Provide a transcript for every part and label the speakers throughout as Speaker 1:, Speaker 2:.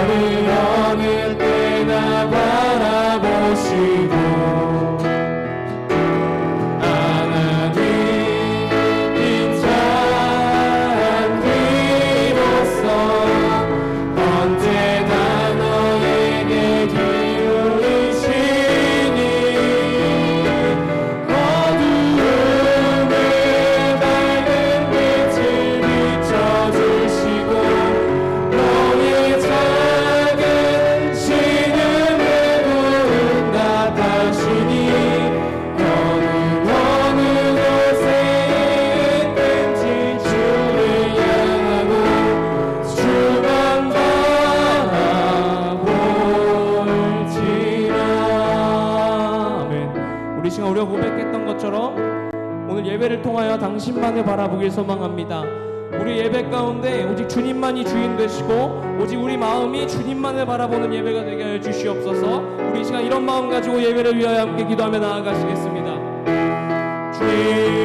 Speaker 1: 나를 어느 때나 바라보시고 우리가 고백했던 것처럼 오늘 예배를 통하여 당신만을 바라보길 소망합니다. 우리 예배 가운데 오직 주님만이 주인 되시고 오직 우리 마음이 주님만을 바라보는 예배가 되게 하여 주시옵소서. 우리 이 시간 이런 마음 가지고 예배를 위하여 함께 기도하며 나아가시겠습니다. 주님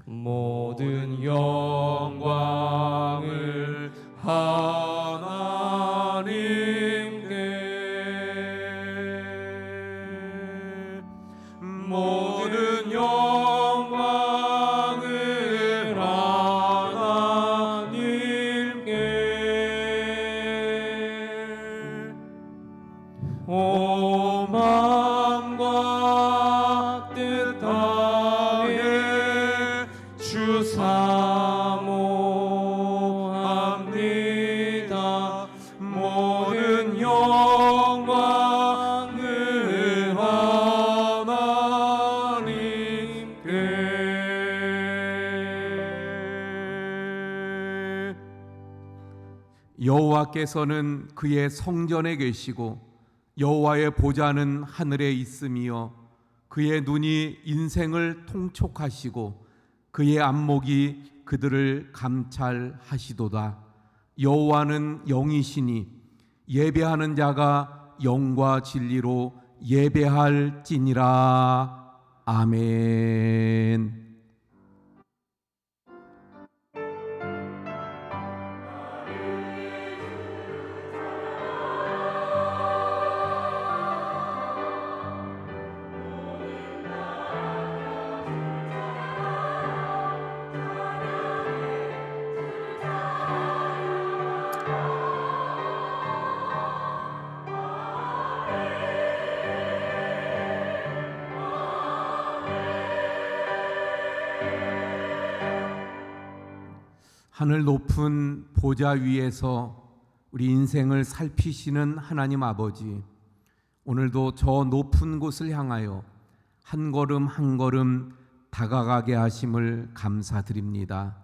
Speaker 1: 모든 영광을 하나님께 모든 영광을 하나님께 오 마음과 뜻 다해 주 사모합니다. 모든 영광을 하나님께.
Speaker 2: 여호와께서는 그의 성전에 계시고 여호와의 보좌는 하늘에 있으며 그의 눈이 인생을 통촉하시고 그의 안목이 그들을 감찰하시도다. 여호와는 영이시니 예배하는 자가 영과 진리로 예배할지니라. 아멘. 하늘 높은 보좌 위에서 우리 인생을 살피시는 하나님 아버지, 오늘도 저 높은 곳을 향하여 한 걸음 한 걸음 다가가게 하심을 감사드립니다.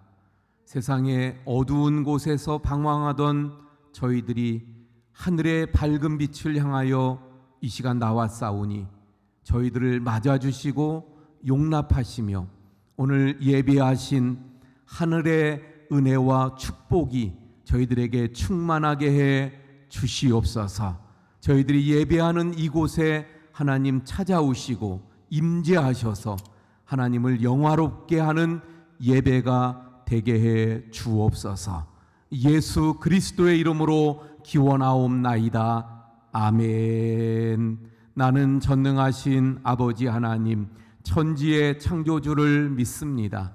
Speaker 2: 세상의 어두운 곳에서 방황하던 저희들이 하늘의 밝은 빛을 향하여 이 시간 나왔사오니 저희들을 맞아주시고 용납하시며 오늘 예배하신 하늘의 은혜와 축복이 저희들에게 충만하게 해 주시옵소서. 저희들이 예배하는 이곳에 하나님 찾아오시고 임재하셔서 하나님을 영화롭게 하는 예배가 되게 해 주옵소서. 예수 그리스도의 이름으로 기원하옵나이다. 아멘. 나는 전능하신 아버지 하나님, 천지의 창조주를 믿습니다.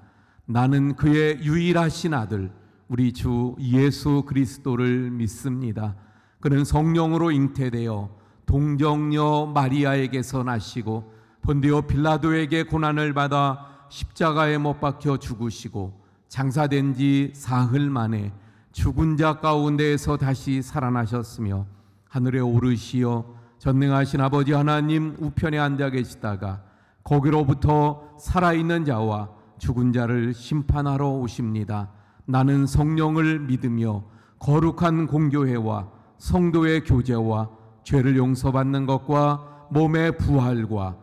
Speaker 2: 나는 그의 유일하신 아들 우리 주 예수 그리스도를 믿습니다. 그는 성령으로 잉태되어 동정녀 마리아에게서 나시고 본디오 빌라도에게 고난을 받아 십자가에 못 박혀 죽으시고 장사된 지 사흘 만에 죽은 자 가운데에서 다시 살아나셨으며 하늘에 오르시어 전능하신 아버지 하나님 우편에 앉아 계시다가 거기로부터 살아있는 자와 죽은 자를 심판하러 오십니다. 나는 성령을 믿으며 거룩한 공교회와 성도의 교제와 죄를 용서받는 것과 몸의 부활과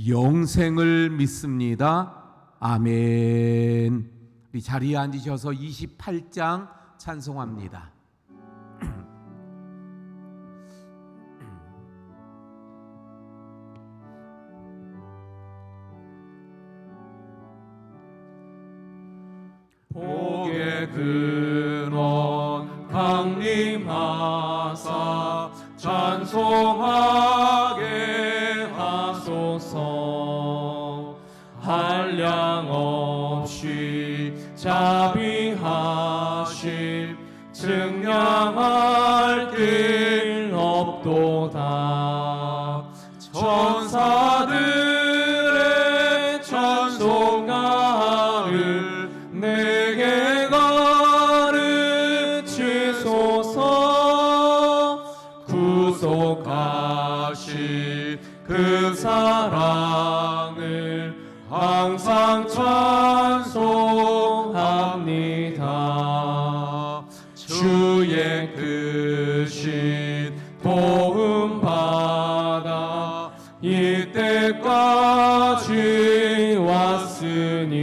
Speaker 2: 영생을 믿습니다. 아멘. 우리 자리에 앉으셔서 28장 찬송합니다.
Speaker 1: 복의 근원 강림하사 찬송하게 하소서. 한량 없이 자비하심 증량할 길 없도다. 천사들의 찬송가를 내게 가르치소서. 구속하신 그 사랑을 항상 찬송합니다. 주의 크신 도움 받아 이때까지 왔으니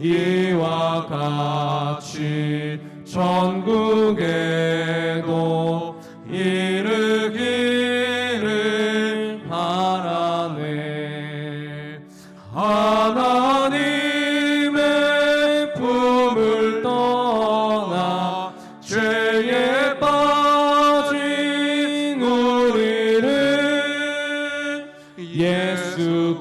Speaker 1: 이와 같이 전국에도 이르기를 바라네. 하나님의 품을 떠나 죄에 빠진 우리를 예수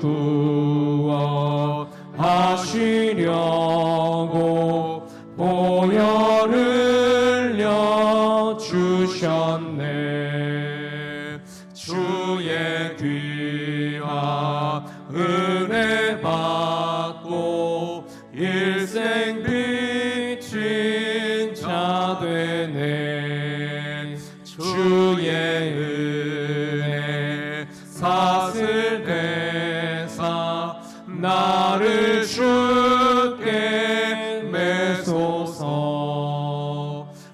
Speaker 1: 구원하시려고 보혈 흘려 주셨네. 주의 귀한 은혜 받고 일생 비친 자 되네. 주의 은혜 사슬 대사 나를 주께 매소서.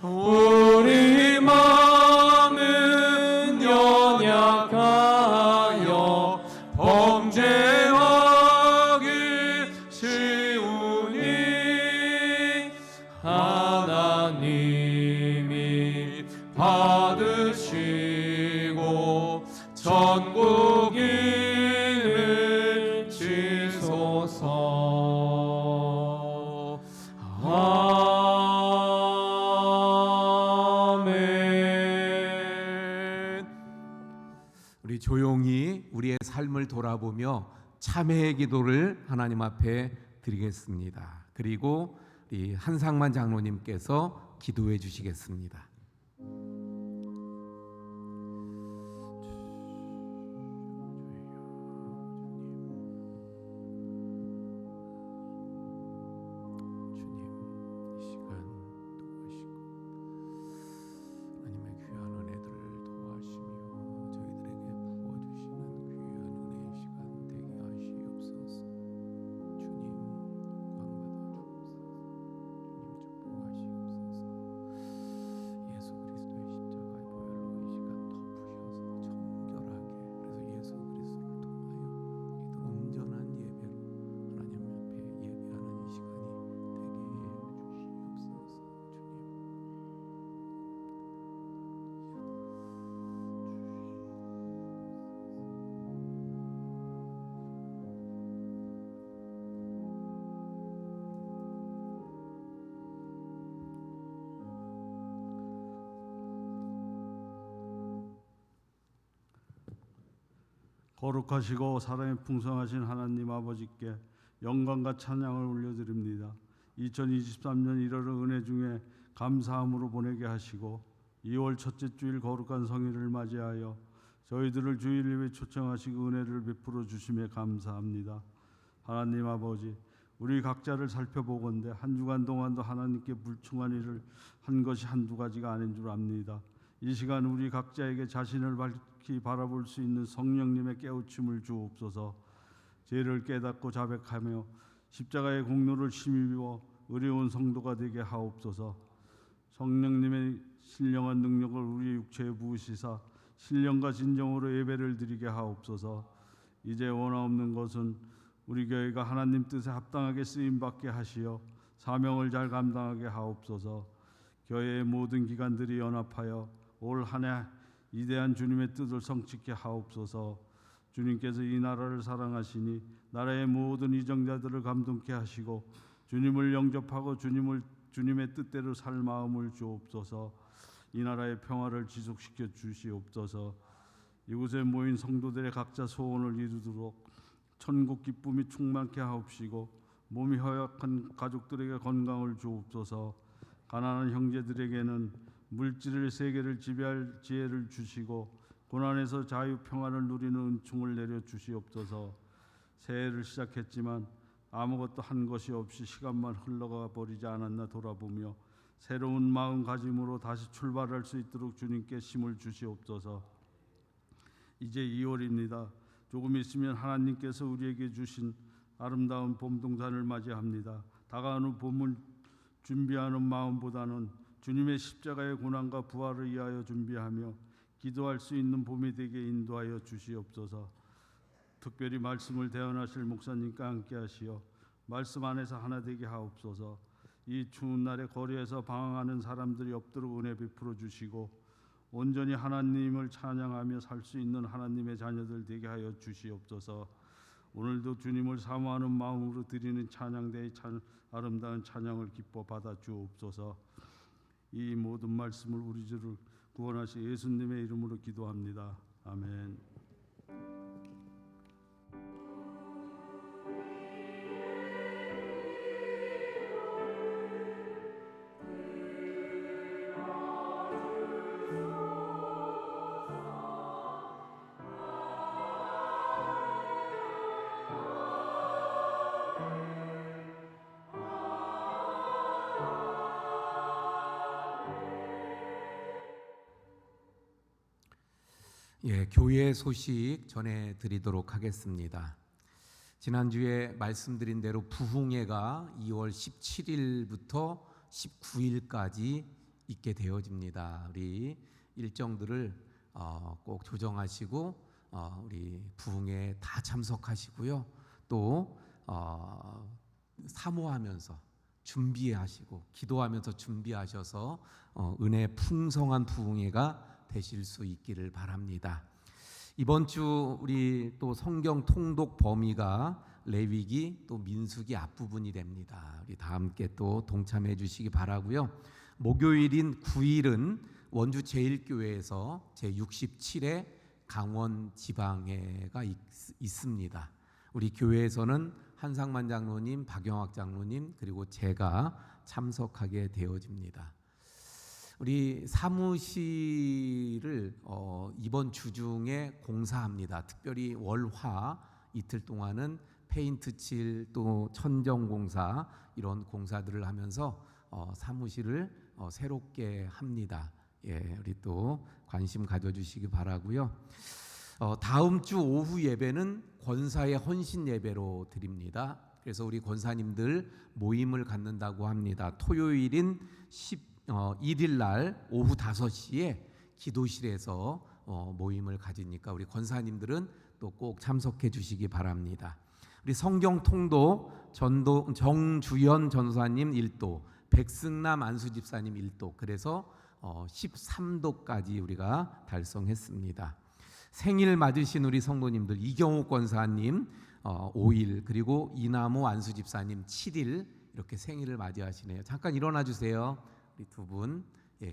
Speaker 1: 우리 마음은 연약하여 범죄하기 쉬우니 하나님이 받으시고 전국인을 지소서. 아멘.
Speaker 2: 우리 조용히 우리의 삶을 돌아보며 참회의 기도를 하나님 앞에 드리겠습니다. 그리고 우리 한상만 장로님께서 기도해 주시겠습니다.
Speaker 3: 거룩하시고 사랑이 풍성하신 하나님 아버지께 영광과 찬양을 올려드립니다. 2023년 1월을 은혜 중에 감사함으로 보내게 하시고 2월 첫째 주일 거룩한 성일을 맞이하여 저희들을 주일 예배 초청하시고 은혜를 베풀어 주심에 감사합니다. 하나님 아버지, 우리 각자를 살펴보건대 한 주간 동안도 하나님께 불충한 일을 한 것이 한두 가지가 아닌 줄 압니다. 이 시간 우리 각자에게 자신을 밝히 바라볼 수 있는 성령님의 깨우침을 주옵소서. 죄를 깨닫고 자백하며 십자가의 공로를 힘입어 의로운 성도가 되게 하옵소서. 성령님의 신령한 능력을 우리 육체에 부으시사 신령과 진정으로 예배를 드리게 하옵소서. 이제 원하옵는 것은 우리 교회가 하나님 뜻에 합당하게 쓰임받게 하시어 사명을 잘 감당하게 하옵소서. 교회의 모든 기관들이 연합하여 올 한 해 위대한 주님의 뜻을 성취케 하옵소서. 주님께서 이 나라를 사랑하시니 나라의 모든 이정자들을 감동케 하시고 주님을 영접하고 주님의 뜻대로 살 마음을 주옵소서. 이 나라의 평화를 지속시켜 주시옵소서. 이곳에 모인 성도들의 각자 소원을 이루도록 천국 기쁨이 충만케 하옵시고 몸이 허약한 가족들에게 건강을 주옵소서. 가난한 형제들에게는 물질의 세계를 지배할 지혜를 주시고 고난에서 자유 평안을 누리는 은총을 내려 주시옵소서. 새해를 시작했지만 아무것도 한 것이 없이 시간만 흘러가 버리지 않았나 돌아보며 새로운 마음가짐으로 다시 출발할 수 있도록 주님께 힘을 주시옵소서. 이제 2월입니다. 조금 있으면 하나님께서 우리에게 주신 아름다운 봄동산을 맞이합니다. 다가오는 봄을 준비하는 마음보다는 주님의 십자가의 고난과 부활을 위하여 준비하며 기도할 수 있는 봄이 되게 인도하여 주시옵소서. 특별히 말씀을 대언하실 목사님과 함께 하시어 말씀 안에서 하나 되게 하옵소서. 이 추운 날에 거리에서 방황하는 사람들이 없도록 은혜 베풀어 주시고 온전히 하나님을 찬양하며 살 수 있는 하나님의 자녀들 되게 하여 주시옵소서. 오늘도 주님을 사모하는 마음으로 드리는 찬양대의 아름다운 찬양을 기뻐 받아 주옵소서. 이 모든 말씀을 우리 주를 구원하신 예수님의 이름으로 기도합니다. 아멘.
Speaker 2: 교회 소식 전해드리도록 하겠습니다. 지난주에 말씀드린 대로 부흥회가 2월 17일부터 19일까지 있게 되어집니다. 우리 일정들을 꼭 조정하시고 우리 부흥회에 다 참석하시고요. 또 사모하면서 준비하시고 기도하면서 준비하셔서 은혜 풍성한 부흥회가 되실 수 있기를 바랍니다. 이번 주 우리 또 성경 통독 범위가 레위기 또 민수기 앞부분이 됩니다. 우리 다 함께 또 동참해 주시기 바라고요. 목요일인 9일은 원주 제1교회에서 제67회 강원 지방회가 있습니다. 우리 교회에서는 한상만 장로님, 박영학 장로님 그리고 제가 참석하게 되어집니다. 우리 사무실을 이번 주 중에 공사합니다. 특별히 월화 이틀 동안은 페인트 칠 또 천정 공사 이런 공사들을 하면서 사무실을 새롭게 합니다. 우리 또 관심 가져주시기 바라고요. 다음 주 오후 예배는 권사의 헌신 예배로 드립니다. 그래서 우리 권사님들 모임을 갖는다고 합니다. 토요일인 1일 날 오후 5시에 기도실에서 모임을 가지니까 우리 권사님들은 또 꼭 참석해 주시기 바랍니다. 우리 성경 통독 정주연 전사님 1도, 백승남 안수집사님 1도, 그래서 13도까지 우리가 달성했습니다. 생일 맞으신 우리 성도님들 이경옥 권사님 5일, 그리고 이나모 안수집사님 7일 이렇게 생일을 맞이하시네요. 잠깐 일어나 주세요. 우리 두 분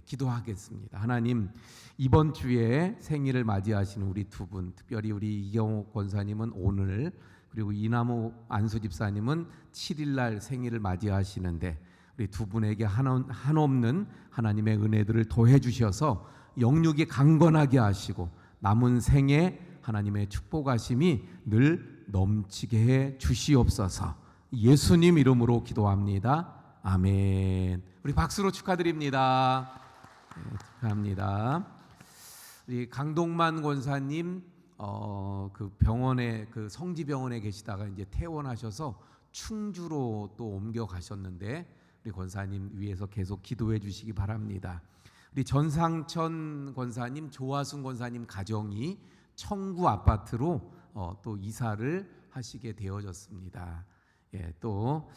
Speaker 2: 기도하겠습니다. 하나님, 이번 주에 생일을 맞이하시는 우리 두 분, 특별히 우리 이경옥 권사님은 오늘, 그리고 이나모 안수집사님은 7일 날 생일을 맞이하시는데 우리 두 분에게 한없는 하나님의 은혜들을 더해 주셔서 영육이 강건하게 하시고 남은 생에 하나님의 축복하심이 늘 넘치게 해 주시옵소서. 예수님 이름으로 기도합니다. 아멘. 우리 박수로 축하드립니다. 네, 축하합니다. 우리 강동만 권사님 그 병원에 그 성지병원에 계시다가 이제 퇴원하셔서 충주로 또 옮겨 가셨는데 우리 권사님 위해서 계속 기도해 주시기 바랍니다. 우리 전상천 권사님, 조화순 권사님 가정이 청구 아파트로 또 이사를 하시게 되어졌습니다. 예, 또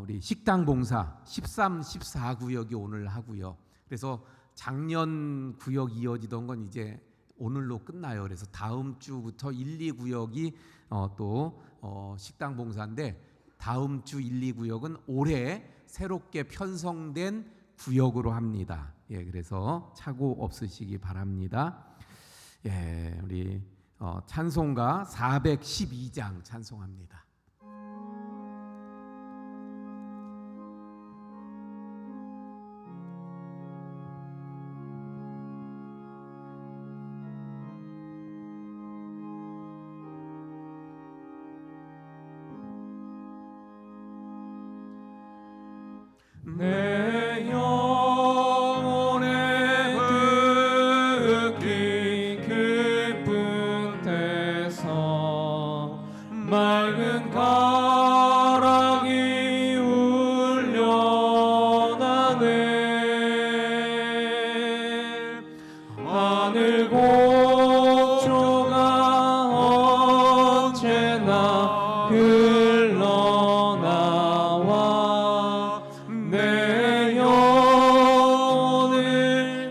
Speaker 2: 우리 식당 봉사 13, 14구역이 오늘 하고요. 그래서 작년 구역 이어지던 건 이제 오늘로 끝나요. 그래서 다음 주부터 1, 2구역이 또 식당 봉사인데 다음 주 1, 2구역은 올해 새롭게 편성된 구역으로 합니다. 예, 그래서 착오 없으시기 바랍니다. 예, 우리 찬송가 412장 찬송합니다.
Speaker 1: 내 영혼에 듣기 깊은 데서 맑은 가락이 울려나네. 하늘 곡조가 언제나 흘러나와 내 영혼을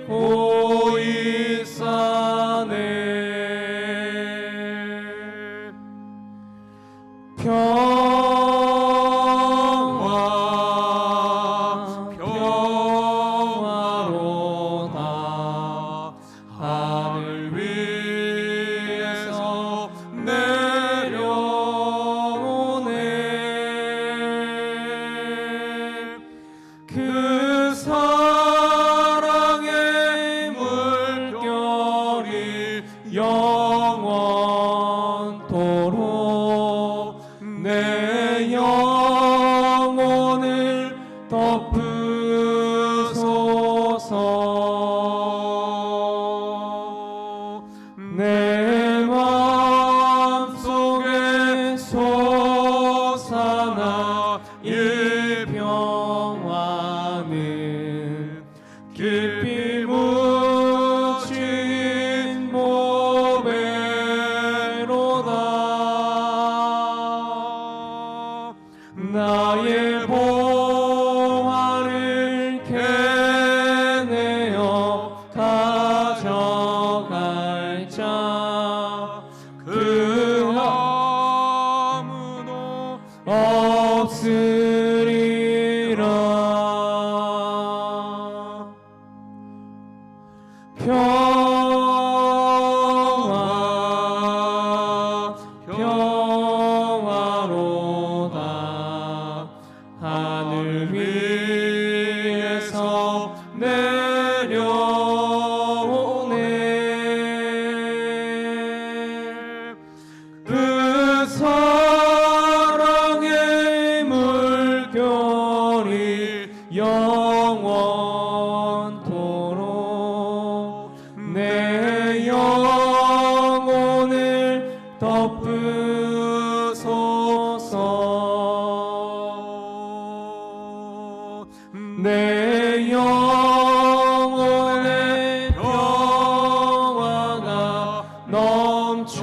Speaker 1: 고이 싸네. 평화 평화로다. 하늘 위에서 내려오네. 그 사랑의 물결이 영원토록 내 영혼을 덮으소서. 내 마음속에 솟아나 이 평화는 깊이 묻힌 보배로다. 나의 보화를 캐내어 가져갈 자 그 아무도 없으리라. 평화 평화로다. 하늘 위에서 내려오네. 그 사랑의 물결이 영원토록 내 영혼을 덮으소서. 내 영혼의 평화가 넘쳐남은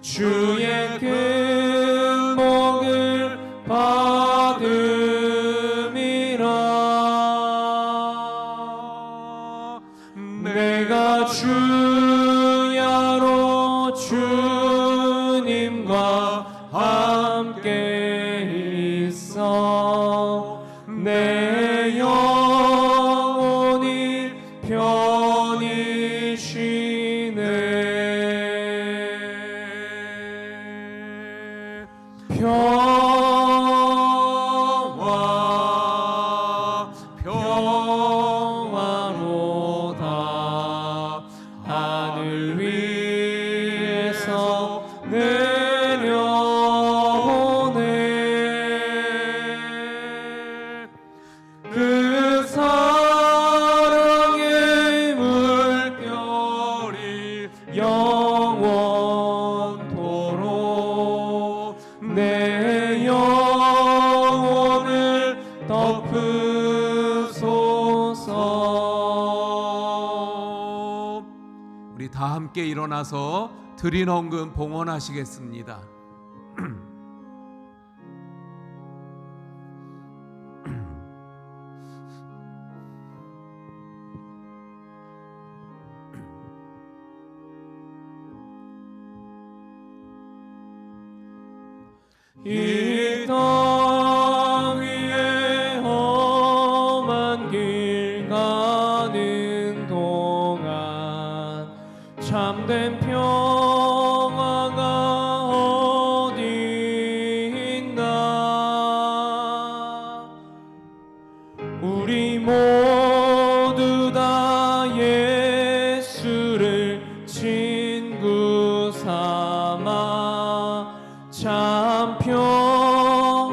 Speaker 1: 주의 큰 복을 받음이라. 내가 주야로 주님과 함께 있어 내 영혼이 편히 쉬네. 평화 평화로다. 하늘 위에 내 영혼을 덮으소서.
Speaker 2: 우리 다 함께 일어나서 드린 헌금 봉헌하시겠습니다.
Speaker 1: 이 땅 위에 험한 길 가는 동안 참된 평화가 어딘가. 우리 모두 다 예수를 친구 삼아 참 평화를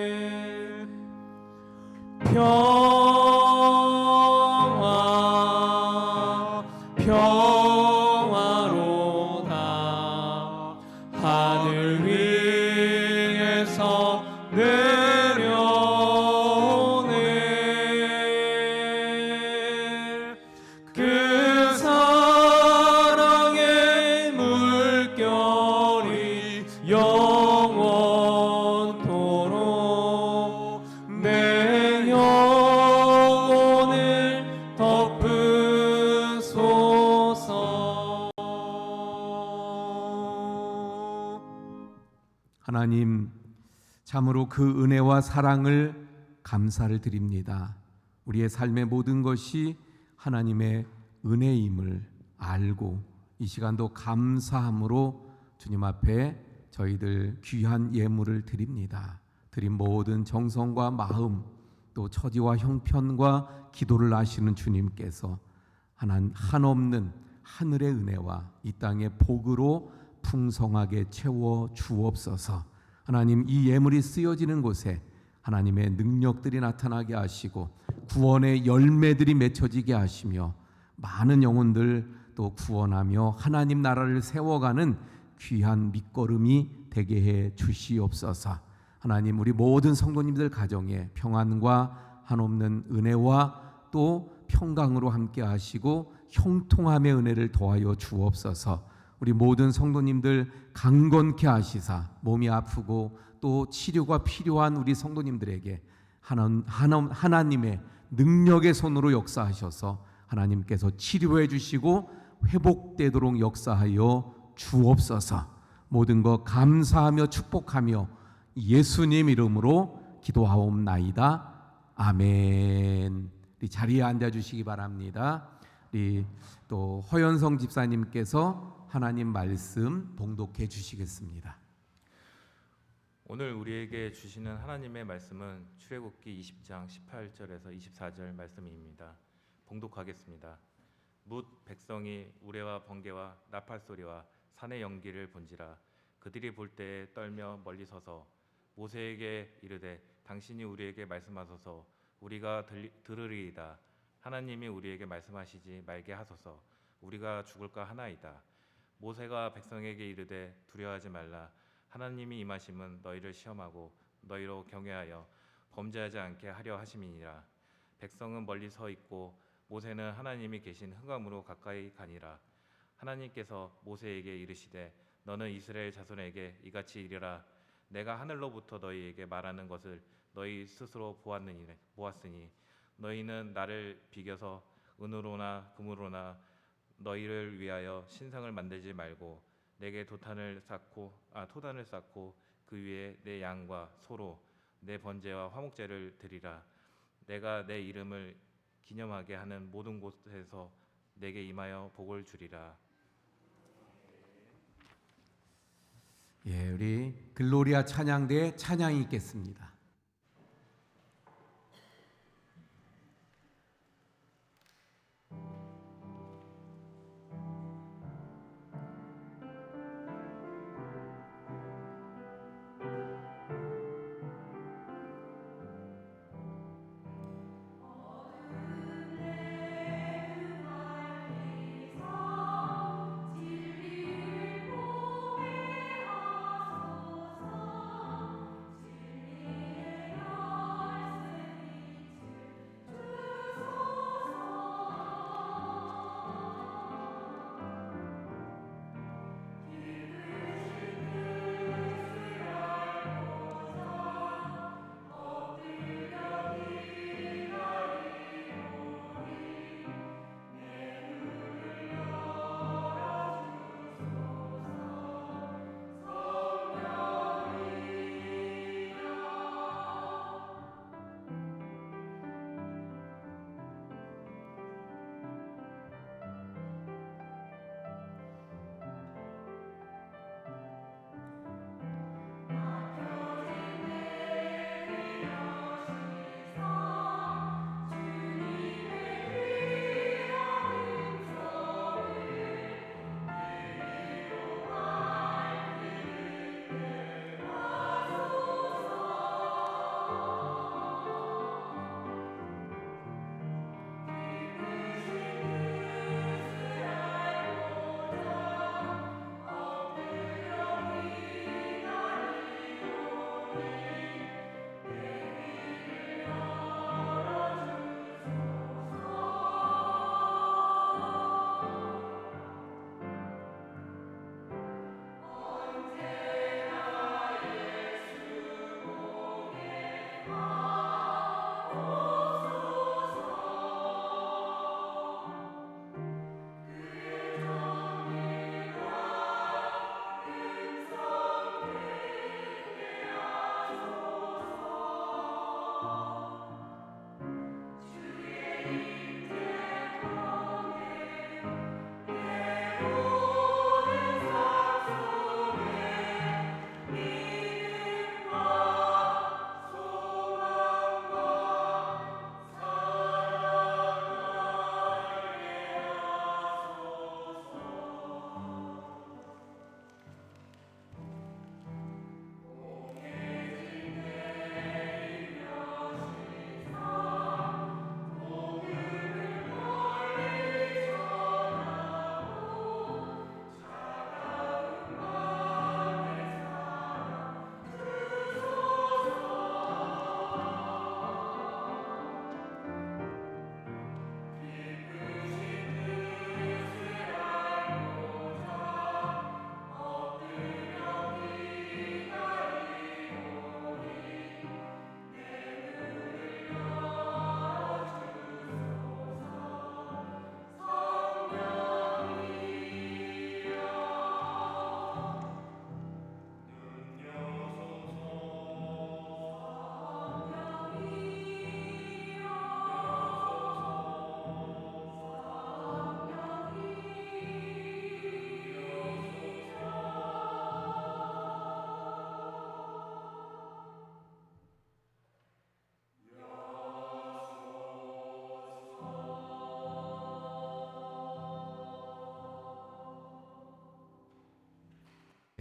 Speaker 1: 누리겠네. 평화 평화로다 하늘 위에서 내려오네. 그 사랑의 물결이 영원토록 내 영혼을 덮으소서.
Speaker 2: 하나님, 참으로 그 은혜와 사랑을 감사를 드립니다. 우리의 삶의 모든 것이 하나님의 은혜임을 알고 이 시간도 감사함으로 주님 앞에 저희들 귀한 예물을 드립니다. 드린 모든 정성과 마음, 또 처지와 형편과 기도를 아시는 주님께서 한없는 하늘의 은혜와 이 땅의 복으로 풍성하게 채워 주옵소서. 하나님, 이 예물이 쓰여지는 곳에 하나님의 능력들이 나타나게 하시고 구원의 열매들이 맺혀지게 하시며 많은 영혼들 또 구원하며 하나님 나라를 세워가는 귀한 밑거름이 되게 해 주시옵소서. 하나님, 우리 모든 성도님들 가정에 평안과 한없는 은혜와 또 평강으로 함께 하시고 형통함의 은혜를 더하여 주옵소서. 우리 모든 성도님들 강건케 하시사 몸이 아프고 또 치료가 필요한 우리 성도님들에게 하나님의 능력의 손으로 역사하셔서 하나님께서 치료해 주시고 회복되도록 역사하여 주옵소서. 모든 것 감사하며 축복하며 예수님 이름으로 기도하옵나이다. 아멘. 우리 자리에 앉아주시기 바랍니다. 우리 또 허연성 집사님께서 하나님 말씀 봉독해 주시겠습니다.
Speaker 4: 오늘 우리에게 주시는 하나님의 말씀은 출애굽기 20장 18절에서 24절 말씀입니다. 봉독하겠습니다. 뭇 백성이 우레와 번개와 나팔 소리와 산의 연기를 본지라 그들이 볼 때에 떨며 멀리 서서 모세에게 이르되 당신이 우리에게 말씀하소서 우리가 들으리이다. 하나님이 우리에게 말씀하시지 말게 하소서 우리가 죽을까 하나이다. 모세가 백성에게 이르되 두려워하지 말라. 하나님이 임하심은 너희를 시험하고 너희로 경외하여 범죄하지 않게 하려 하심이니라. 백성은 멀리 서 있고 모세는 하나님이 계신 흑암으로 가까이 가니라. 하나님께서 모세에게 이르시되 너는 이스라엘 자손에게 이같이 이르라. 내가 하늘로부터 너희에게 말하는 것을 너희 스스로 보았으니 너희는 나를 비겨서 은으로나 금으로나 너희를 위하여 신상을 만들지 말고 내게 토단을 쌓고 그 위에 내 양과 소로 내 번제와 화목제를 드리라. 내가 내 이름을 기념하게 하는 모든 곳에서 내게 임하여 복을 주리라.
Speaker 2: 예, 우리 글로리아 찬양대에 찬양이 있겠습니다.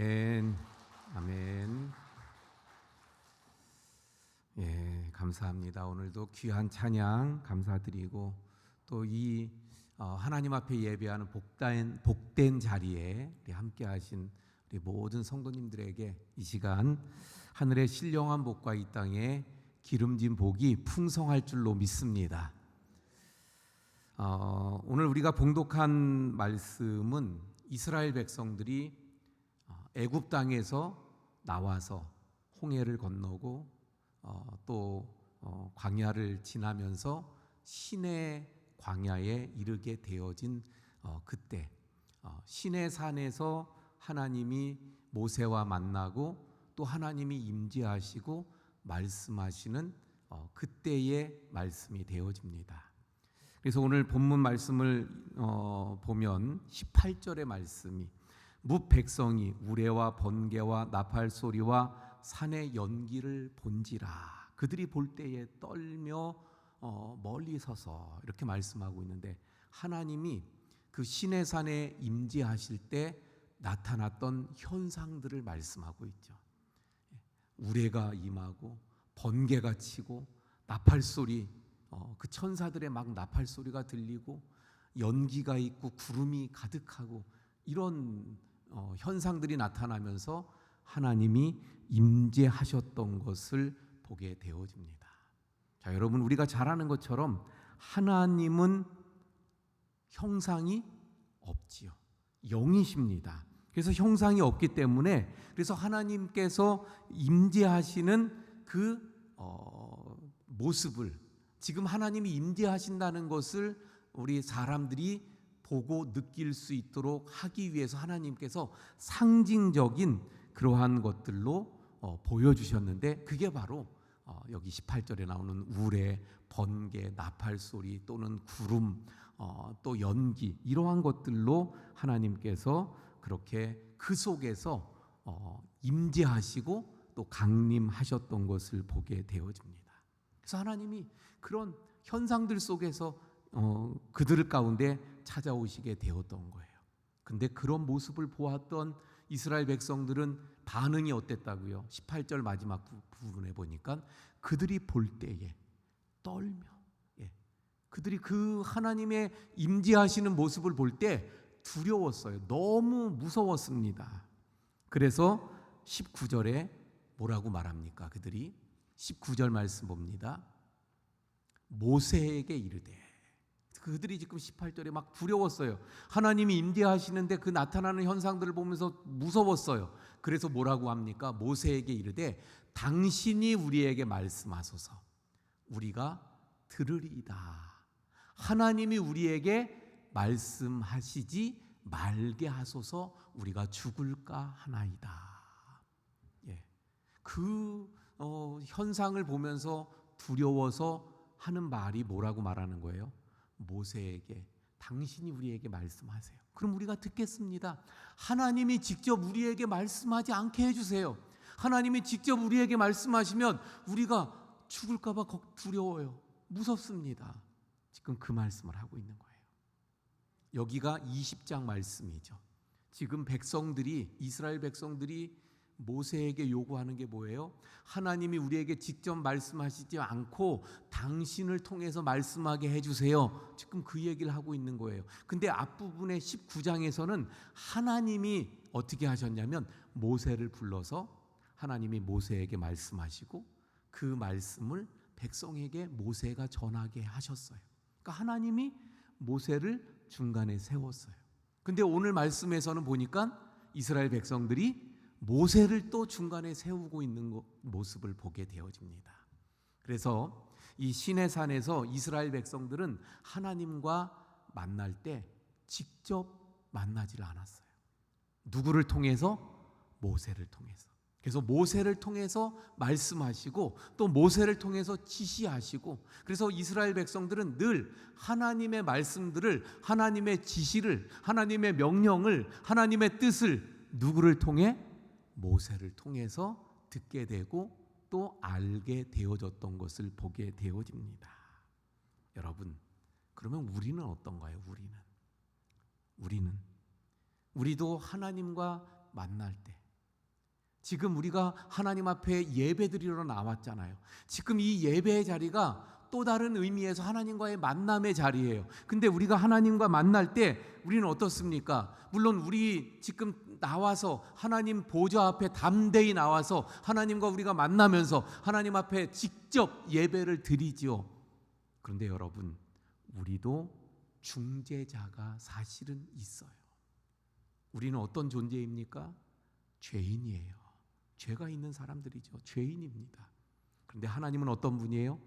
Speaker 2: 아멘. 아멘. 예, 감사합니다. 오늘도 귀한 찬양 감사드리고 또 이 하나님 앞에 예배하는 복된 자리에 우리 함께하신 우리 모든 성도님들에게 이 시간 하늘의 신령한 복과 이 땅에 기름진 복이 풍성할 줄로 믿습니다. 오늘 우리가 봉독한 말씀은 이스라엘 백성들이 애굽 땅에서 나와서 홍해를 건너고 또 광야를 지나면서 시내 광야에 이르게 되어진 그때 시내 산에서 하나님이 모세와 만나고 또 하나님이 임재하시고 말씀하시는 그때의 말씀이 되어집니다. 그래서 오늘 본문 말씀을 보면 18절의 말씀이 뭇 백성이 우레와 번개와 나팔 소리와 산의 연기를 본지라 그들이 볼 때에 떨며 멀리 서서 이렇게 말씀하고 있는데 하나님이 그 시내산에 임재하실 때 나타났던 현상들을 말씀하고 있죠. 우레가 임하고 번개가 치고 나팔 소리 그 천사들의 막 나팔 소리가 들리고 연기가 있고 구름이 가득하고 이런 현상들이 나타나면서 하나님이 임재하셨던 것을 보게 되어집니다. 자, 여러분 우리가 잘 아는 것처럼 하나님은 형상이 없지요. 영이십니다. 그래서 형상이 없기 때문에 그래서 하나님께서 임재하시는 그 모습을 지금 하나님이 임재하신다는 것을 우리 사람들이 보고 느낄 수 있도록 하기 위해서 하나님께서 상징적인 그러한 것들로 보여주셨는데 그게 바로 여기 18절에 나오는 우레, 번개, 나팔 소리 또는 구름, 또 연기 이러한 것들로 하나님께서 그렇게 그 속에서 임재하시고 또 강림하셨던 것을 보게 되어집니다. 그래서 하나님이 그런 현상들 속에서 그들 가운데 찾아오시게 되었던 거예요. 근데 그런 모습을 보았던 이스라엘 백성들은 반응이 어땠다고요? 18절 마지막 부분에 보니까 그들이 볼 때에 떨며 그들이 그 하나님의 임재하시는 모습을 볼 때 두려웠어요. 너무 무서웠습니다. 그래서 19절에 뭐라고 말합니까? 그들이 19절 말씀 봅니다. 모세에게 이르되 그들이 지금 18절에 막 두려웠어요. 하나님이 임재하시는데 그 나타나는 현상들을 보면서 무서웠어요. 그래서 뭐라고 합니까? 모세에게 이르되 당신이 우리에게 말씀하소서 우리가 들으리이다. 하나님이 우리에게 말씀하시지 말게 하소서 우리가 죽을까 하나이다. 그 현상을 보면서 두려워서 하는 말이 뭐라고 말하는 거예요? 모세에게 당신이 우리에게 말씀하세요. 그럼 우리가 듣겠습니다. 하나님이 직접 우리에게 말씀하지 않게 해주세요. 하나님이 직접 우리에게 말씀하시면 우리가 죽을까 봐 두려워요. 무섭습니다. 지금 그 말씀을 하고 있는 거예요. 여기가 20장 말씀이죠. 지금 백성들이 이스라엘 백성들이 모세에게 요구하는 게 뭐예요? 하나님이 우리에게 직접 말씀하시지 않고 당신을 통해서 말씀하게 해주세요. 지금 그 얘기를 하고 있는 거예요. 근데 앞부분의 19장에서는 하나님이 어떻게 하셨냐면 모세를 불러서 하나님이 모세에게 말씀하시고 그 말씀을 백성에게 모세가 전하게 하셨어요. 그러니까 하나님이 모세를 중간에 세웠어요. 근데 오늘 말씀에서는 보니까 이스라엘 백성들이 모세를 또 중간에 세우고 있는 모습을 보게 되어집니다. 그래서 이 시내산에서 이스라엘 백성들은 하나님과 만날 때 직접 만나질 않았어요. 누구를 통해서? 모세를 통해서. 그래서 모세를 통해서 말씀하시고 또 모세를 통해서 지시하시고 그래서 이스라엘 백성들은 늘 하나님의 말씀들을 하나님의 지시를 하나님의 명령을 하나님의 뜻을 누구를 통해? 모세를 통해서 듣게 되고 또 알게 되어졌던 것을 보게 되어집니다. 여러분, 그러면 우리는 어떤가요? 우리도 하나님과 만날 때 지금 우리가 하나님 앞에 예배드리러 나왔잖아요. 지금 이 예배의 자리가 또 다른 의미에서 하나님과의 만남의 자리예요. 근데 우리가 하나님과 만날 때 우리는 어떻습니까? 물론 우리 지금 나와서 하나님 보좌 앞에 담대히 나와서 하나님과 우리가 만나면서 하나님 앞에 직접 예배를 드리지요. 그런데 여러분, 우리도 중재자가 사실은 있어요. 우리는 어떤 존재입니까? 죄인이에요. 죄가 있는 사람들이죠. 죄인입니다. 그런데 하나님은 어떤 분이에요?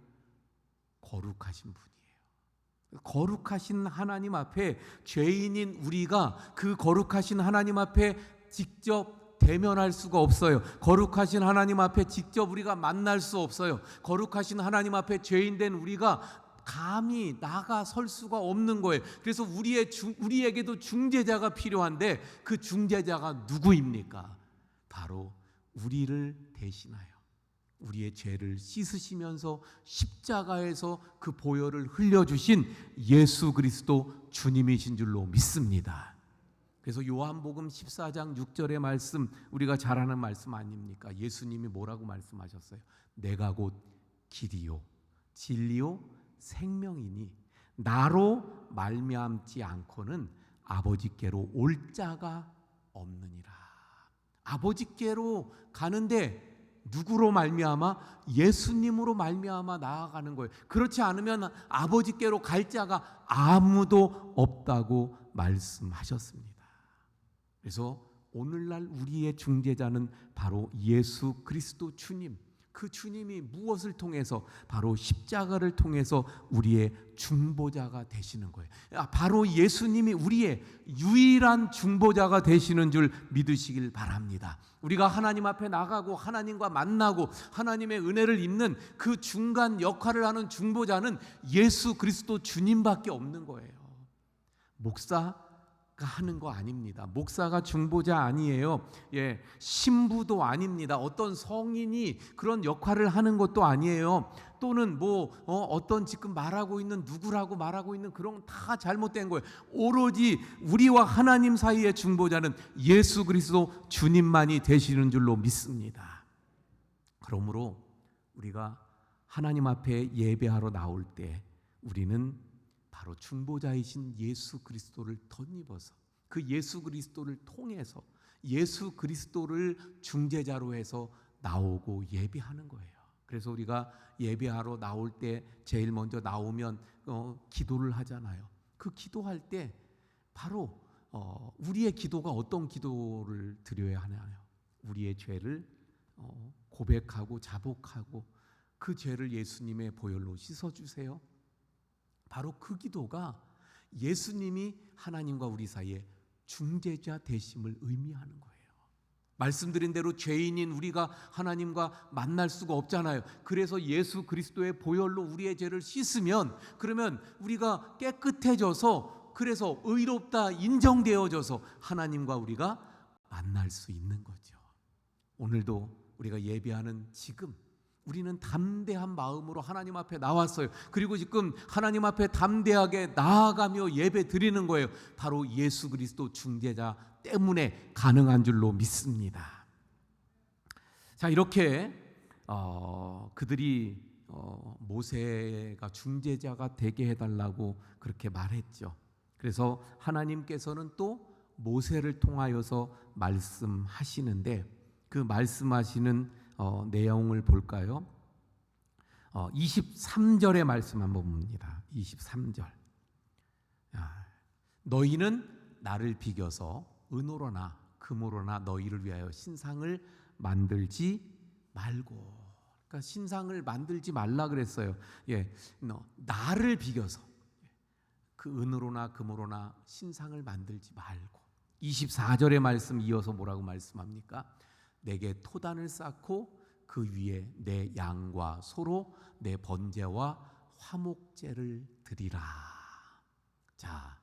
Speaker 2: 거룩하신 분이에요. 거룩하신 하나님 앞에 죄인인 우리가 그 거룩하신 하나님 앞에 직접 대면할 수가 없어요. 거룩하신 하나님 앞에 직접 우리가 만날 수 없어요. 거룩하신 하나님 앞에 죄인된 우리가 감히 나가설 수가 없는 거예요. 그래서 우리에게도 중재자가 필요한데 그 중재자가 누구입니까? 바로 우리를 대신하여 우리의 죄를 씻으시면서 십자가에서 그 보혈을 흘려주신 예수 그리스도 주님이신 줄로 믿습니다. 그래서 요한복음 14장 6절의 말씀, 우리가 잘 아는 말씀 아닙니까? 예수님이 뭐라고 말씀하셨어요? 내가 곧 길이요 진리요 생명이니 나로 말미암지 않고는 아버지께로 올 자가 없느니라. 아버지께로 가는데 누구로 말미암아? 예수님으로 말미암아 나아가는 거예요. 그렇지 않으면 아버지께로 갈 자가 아무도 없다고 말씀하셨습니다. 그래서 오늘날 우리의 중재자는 바로 예수 그리스도 주님, 그 주님이 무엇을 통해서? 바로 십자가를 통해서 우리의 중보자가 되시는 거예요. 바로 예수님이 우리의 유일한 중보자가 되시는 줄 믿으시길 바랍니다. 우리가 하나님 앞에 나가고 하나님과 만나고 하나님의 은혜를 입는 그 중간 역할을 하는 중보자는 예수 그리스도 주님밖에 없는 거예요. 목사가 하는 거 아닙니다. 목사가 중보자 아니에요. 신부도 아닙니다. 어떤 성인이 그런 역할을 하는 것도 아니에요. 또는 어떤 지금 말하고 있는 누구라고 말하고 있는 그런 다 잘못된 거예요. 오로지 우리와 하나님 사이의 중보자는 예수 그리스도 주님만이 되시는 줄로 믿습니다. 그러므로 우리가 하나님 앞에 예배하러 나올 때 우리는 바로 중보자이신 예수 그리스도를 덧입어서 그 예수 그리스도를 통해서 예수 그리스도를 중재자로 해서 나오고 예배하는 거예요. 그래서 우리가 예배하러 나올 때 제일 먼저 나오면 기도를 하잖아요. 그 기도할 때 바로 우리의 기도가 어떤 기도를 드려야 하나요? 우리의 죄를 고백하고 자복하고 그 죄를 예수님의 보혈로 씻어주세요. 바로 그 기도가 예수님이 하나님과 우리 사이에 중재자 되심을 의미하는 거예요. 말씀드린 대로 죄인인 우리가 하나님과 만날 수가 없잖아요. 그래서 예수 그리스도의 보혈로 우리의 죄를 씻으면 그러면 우리가 깨끗해져서 그래서 의롭다 인정되어져서 하나님과 우리가 만날 수 있는 거죠. 오늘도 우리가 예배하는 지금 우리는 담대한 마음으로 하나님 앞에 나왔어요. 그리고 지금 하나님 앞에 담대하게 나아가며 예배 드리는 거예요. 바로 예수 그리스도 중재자 때문에 가능한 줄로 믿습니다. 자, 이렇게 그들이 모세가 중재자가 되게 해달라고 그렇게 말했죠. 그래서 하나님께서는 또 모세를 통하여서 말씀하시는데 그 말씀하시는 내용을 볼까요? 23절의 말씀 한번 봅니다. 23절. 너희는 나를 비겨서 은으로나 금으로나 너희를 위하여 신상을 만들지 말고. 그러니까 신상을 만들지 말라 그랬어요. 나를 비겨서 그 은으로나 금으로나 신상을 만들지 말고. 24절의 말씀 이어서 뭐라고 말씀합니까? 내게 토단을 쌓고 그 위에 내 양과 소로 내 번제와 화목제를 드리라. 자,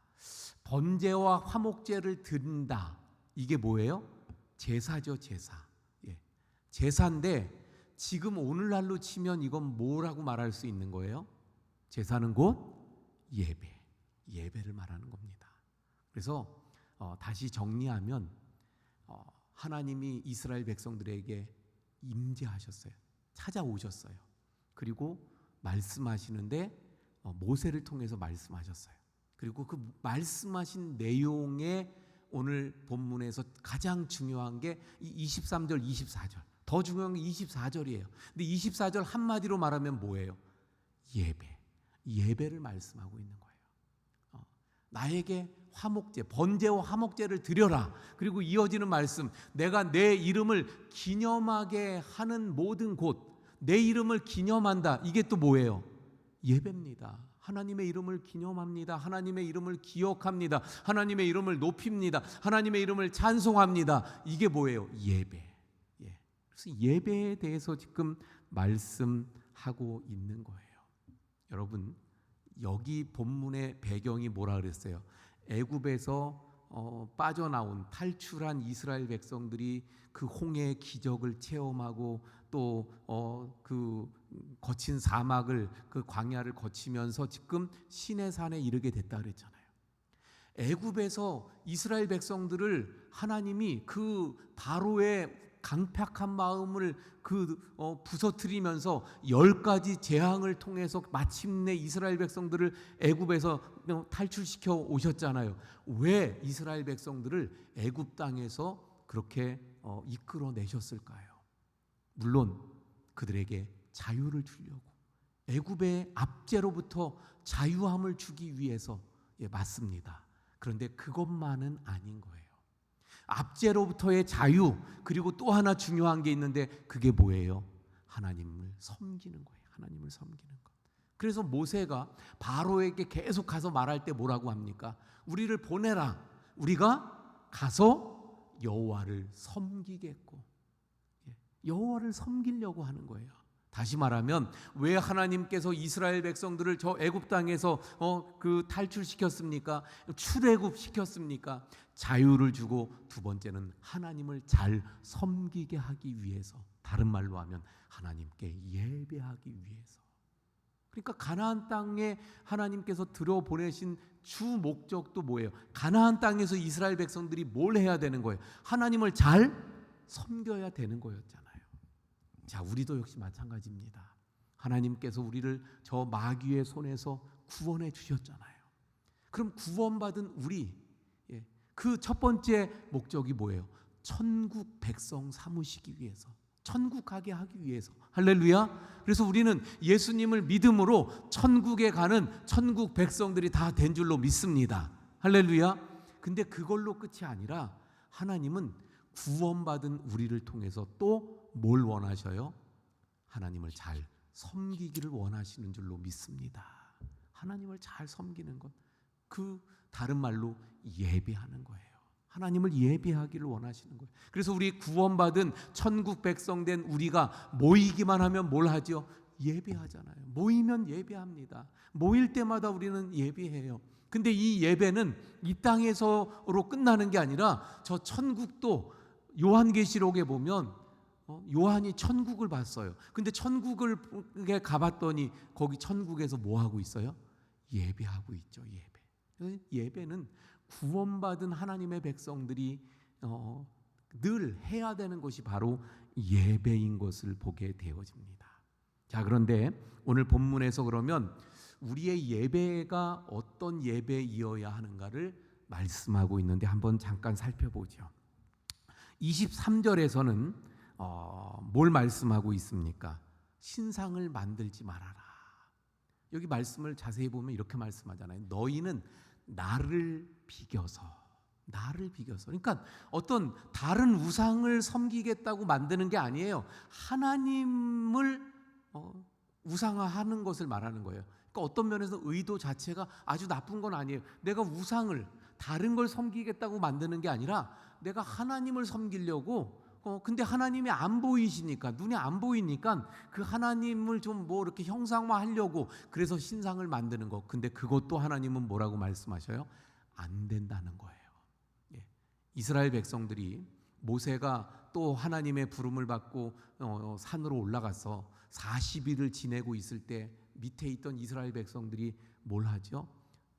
Speaker 2: 번제와 화목제를 드린다. 이게 뭐예요? 제사죠, 제사. 제사인데 지금 오늘날로 치면 이건 뭐라고 말할 수 있는 거예요? 제사는 곧 예배를 말하는 겁니다. 그래서 다시 정리하면 하나님이 이스라엘 백성들에게 임재하셨어요. 찾아오셨어요. 그리고 말씀하시는데 모세를 통해서 말씀하셨어요. 그리고 그 말씀하신 내용에 오늘 본문에서 가장 중요한 게 23절, 24절. 더 중요한 게 24절이에요. 근데 24절 한마디로 말하면 뭐예요? 예배. 예배를 말씀하고 있는 거예요. 나에게 화목제, 번제와 화목제를 드려라. 그리고 이어지는 말씀, 내가 내 이름을 기념하게 하는 모든 곳, 내 이름을 기념한다. 이게 또 뭐예요? 예배입니다. 하나님의 이름을 기념합니다. 하나님의 이름을 기억합니다. 하나님의 이름을 높입니다. 하나님의 이름을 찬송합니다. 이게 뭐예요? 예배. 그래서 예배에 대해서 지금 말씀하고 있는 거예요. 여러분, 여기 본문의 배경이 뭐라 그랬어요? 애굽에서 빠져나온 탈출한 이스라엘 백성들이 그 홍해의 기적을 체험하고 또 그 거친 사막을, 그 광야를 거치면서 지금 시내산에 이르게 됐다 그랬잖아요. 애굽에서 이스라엘 백성들을 하나님이 그 바로의 강팍한 마음을 부서뜨리면서 10가지 재앙을 통해서 마침내 이스라엘 백성들을 애굽에서 탈출시켜 오셨잖아요. 왜 이스라엘 백성들을 애굽 땅에서 그렇게 이끌어내셨을까요? 물론 그들에게 자유를 주려고, 애굽의 압제로부터 자유함을 주기 위해서 맞습니다. 그런데 그것만은 아닌 거예요. 압제로부터의 자유, 그리고 또 하나 중요한 게 있는데 그게 뭐예요? 하나님을 섬기는 거예요. 하나님을 섬기는 것. 그래서 모세가 바로에게 계속 가서 말할 때 뭐라고 합니까? 우리를 보내라. 우리가 가서 여호와를 섬기겠고. 여호와를 섬기려고 하는 거예요. 다시 말하면 왜 하나님께서 이스라엘 백성들을 저 애굽 땅에서 탈출시켰습니까? 출애굽 시켰습니까? 자유를 주고, 두 번째는 하나님을 잘 섬기게 하기 위해서, 다른 말로 하면 하나님께 예배하기 위해서. 그러니까 가나안 땅에 하나님께서 들어보내신 주 목적도 뭐예요? 가나안 땅에서 이스라엘 백성들이 뭘 해야 되는 거예요? 하나님을 잘 섬겨야 되는 거였잖아요. 자, 우리도 역시 마찬가지입니다. 하나님께서 우리를 저 마귀의 손에서 구원해 주셨잖아요. 그럼 구원받은 우리, 그 첫 번째 목적이 뭐예요? 천국 백성 삼으시기 위해서, 천국 가게 하기 위해서. 할렐루야. 그래서 우리는 예수님을 믿음으로 천국에 가는 천국 백성들이 다 된 줄로 믿습니다. 할렐루야. 근데 그걸로 끝이 아니라 하나님은 구원받은 우리를 통해서 또 뭘 원하셔요? 하나님을 잘 섬기기를 원하시는 줄로 믿습니다. 하나님을 잘 섬기는 것, 그 다른 말로 예배하는 거예요. 하나님을 예배하기를 원하시는 거예요. 그래서 우리 구원받은 천국 백성 된 우리가 모이기만 하면 뭘 하죠? 예배하잖아요. 모이면 예배합니다. 모일 때마다 우리는 예배해요. 근데 이 예배는 이 땅에서로 끝나는 게 아니라 저 천국도, 요한계시록에 보면 요한이 천국을 봤어요. 근데 천국에 가봤더니 거기 천국에서 뭐 하고 있어요? 예배하고 있죠. 예배. 예배는 구원받은 하나님의 백성들이 늘 해야 되는 것이 바로 예배인 것을 보게 되어집니다. 자, 그런데 오늘 본문에서 그러면 우리의 예배가 어떤 예배이어야 하는가를 말씀하고 있는데 한번 잠깐 살펴보죠. 23절에서는 뭘 말씀하고 있습니까? 신상을 만들지 말아라. 여기 말씀을 자세히 보면 이렇게 말씀하잖아요. 너희는 나를 비겨서. 그러니까 어떤 다른 우상을 섬기겠다고 만드는 게 아니에요. 하나님을 우상화하는 것을 말하는 거예요. 그러니까 어떤 면에서 의도 자체가 아주 나쁜 건 아니에요. 내가 우상을, 다른 걸 섬기겠다고 만드는 게 아니라 내가 하나님을 섬기려고, 근데 하나님이 안 보이시니까, 눈에 안 보이니까 그 하나님을 좀 뭐 이렇게 형상화하려고 그래서 신상을 만드는 거. 근데 그것도 하나님은 뭐라고 말씀하셔요? 안 된다는 거예요. 이스라엘 백성들이, 모세가 또 하나님의 부름을 받고 산으로 올라가서 40일을 지내고 있을 때 밑에 있던 이스라엘 백성들이 뭘 하죠?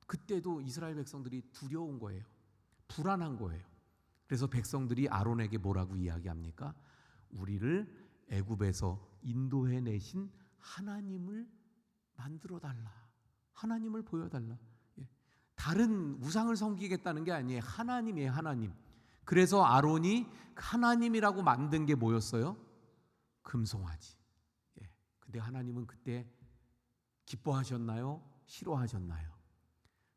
Speaker 2: 그때도 이스라엘 백성들이 두려운 거예요. 불안한 거예요. 그래서 백성들이 아론에게 뭐라고 이야기합니까? 우리를 애굽에서 인도해 내신 하나님을 만들어 달라. 하나님을 보여달라. 다른 우상을 섬기겠다는 게 아니에요. 하나님이에요, 하나님. 그래서 아론이 하나님이라고 만든 게 뭐였어요? 금송아지. 근데 하나님은 그때 기뻐하셨나요? 싫어하셨나요?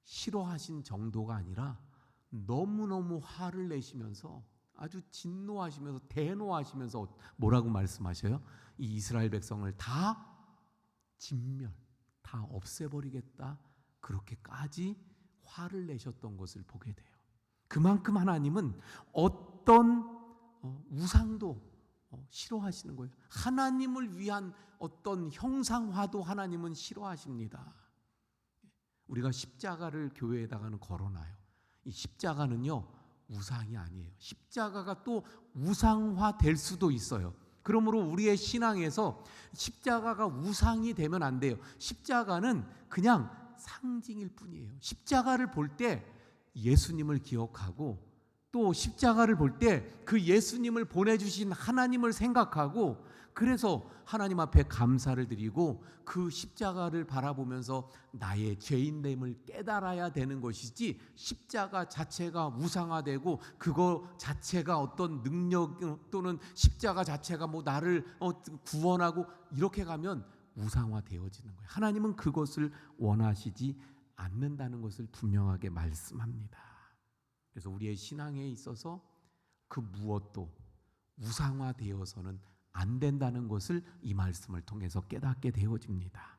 Speaker 2: 싫어하신 정도가 아니라 너무너무 화를 내시면서 아주 진노하시면서 대노하시면서 뭐라고 말씀하셔요? 이 이스라엘 백성을 다 진멸, 다 없애버리겠다, 그렇게까지 화를 내셨던 것을 보게 돼요. 그만큼 하나님은 어떤 우상도 싫어하시는 거예요. 하나님을 위한 어떤 형상화도 하나님은 싫어하십니다. 우리가 십자가를 교회에다가는 걸어놔요. 이 십자가는요, 우상이 아니에요. 십자가가 또 우상화 될 수도 있어요. 그러므로 우리의 신앙에서 십자가가 우상이 되면 안 돼요. 십자가는 그냥 상징일 뿐이에요. 십자가를 볼 때 예수님을 기억하고, 또 십자가를 볼 때 그 예수님을 보내주신 하나님을 생각하고, 그래서 하나님 앞에 감사를 드리고 그 십자가를 바라보면서 나의 죄인됨을 깨달아야 되는 것이지, 십자가 자체가 우상화되고 그거 자체가 어떤 능력 또는 십자가 자체가 뭐 나를 구원하고 이렇게 가면 우상화되어지는 거예요. 하나님은 그것을 원하시지 않는다는 것을 분명하게 말씀합니다. 그래서 우리의 신앙에 있어서 그 무엇도 우상화되어서는 안 된다는 것을 이 말씀을 통해서 깨닫게 되어집니다.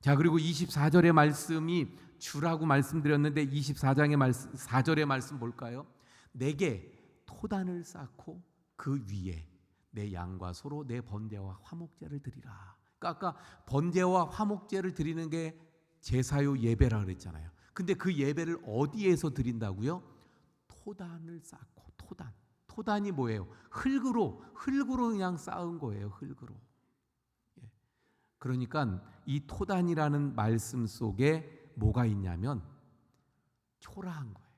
Speaker 2: 자, 그리고 24절의 말씀이 주라고 말씀드렸는데 24장의 말씀 4절의 말씀 볼까요? 내게 토단을 쌓고 그 위에 내 양과 소로 내 번제와 화목제를 드리라. 그러니까 아까 번제와 화목제를 드리는 게 제사요 예배라 그랬잖아요. 근데 그 예배를 어디에서 드린다고요? 토단을 쌓고. 토단이 뭐예요? 흙으로 그냥 쌓은 거예요. 흙으로. 그러니까 이 토단이라는 말씀 속에 뭐가 있냐면 초라한 거예요.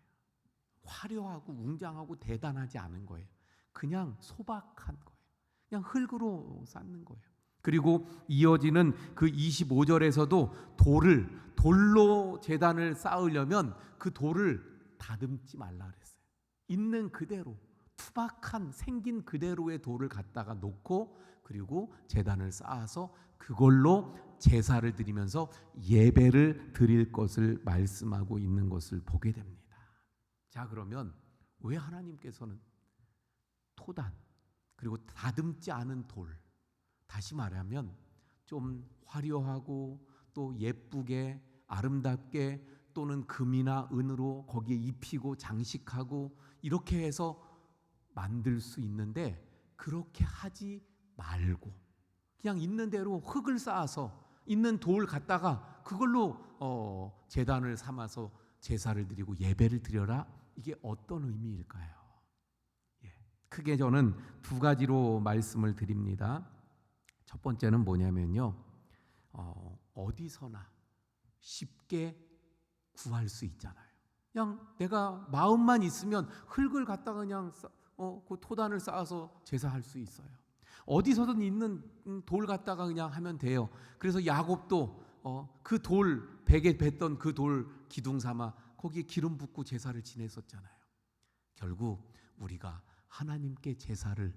Speaker 2: 화려하고 웅장하고 대단하지 않은 거예요. 그냥 소박한 거예요. 그냥 흙으로 쌓는 거예요. 그리고 이어지는 그 25절에서도 돌로 제단을 쌓으려면 그 돌을 다듬지 말라 그랬어요. 있는 그대로 투박한 생긴 그대로의 돌을 갖다가 놓고, 그리고 제단을 쌓아서 그걸로 제사를 드리면서 예배를 드릴 것을 말씀하고 있는 것을 보게 됩니다. 자, 그러면 왜 하나님께서는 토단 그리고 다듬지 않은 돌, 다시 말하면 좀 화려하고 또 예쁘게 아름답게 또는 금이나 은으로 거기에 입히고 장식하고 이렇게 해서 만들 수 있는데, 그렇게 하지 말고 그냥 있는 대로 흙을 쌓아서 있는 돌 갖다가 그걸로 제단을 삼아서 제사를 드리고 예배를 드려라? 이게 어떤 의미일까요? 크게 저는 두 가지로 말씀을 드립니다. 첫 번째는 뭐냐면요, 어디서나 쉽게 구할 수 있잖아요. 그냥 내가 마음만 있으면 흙을 갖다가 그냥 그 토단을 쌓아서 제사할 수 있어요. 어디서든 있는 돌 갖다가 그냥 하면 돼요. 그래서 야곱도 그 돌 베개 뱉던 그 돌 기둥 삼아 거기에 기름 붓고 제사를 지냈었잖아요. 결국 우리가 하나님께 제사를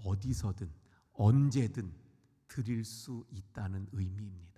Speaker 2: 어디서든 언제든 드릴 수 있다는 의미입니다.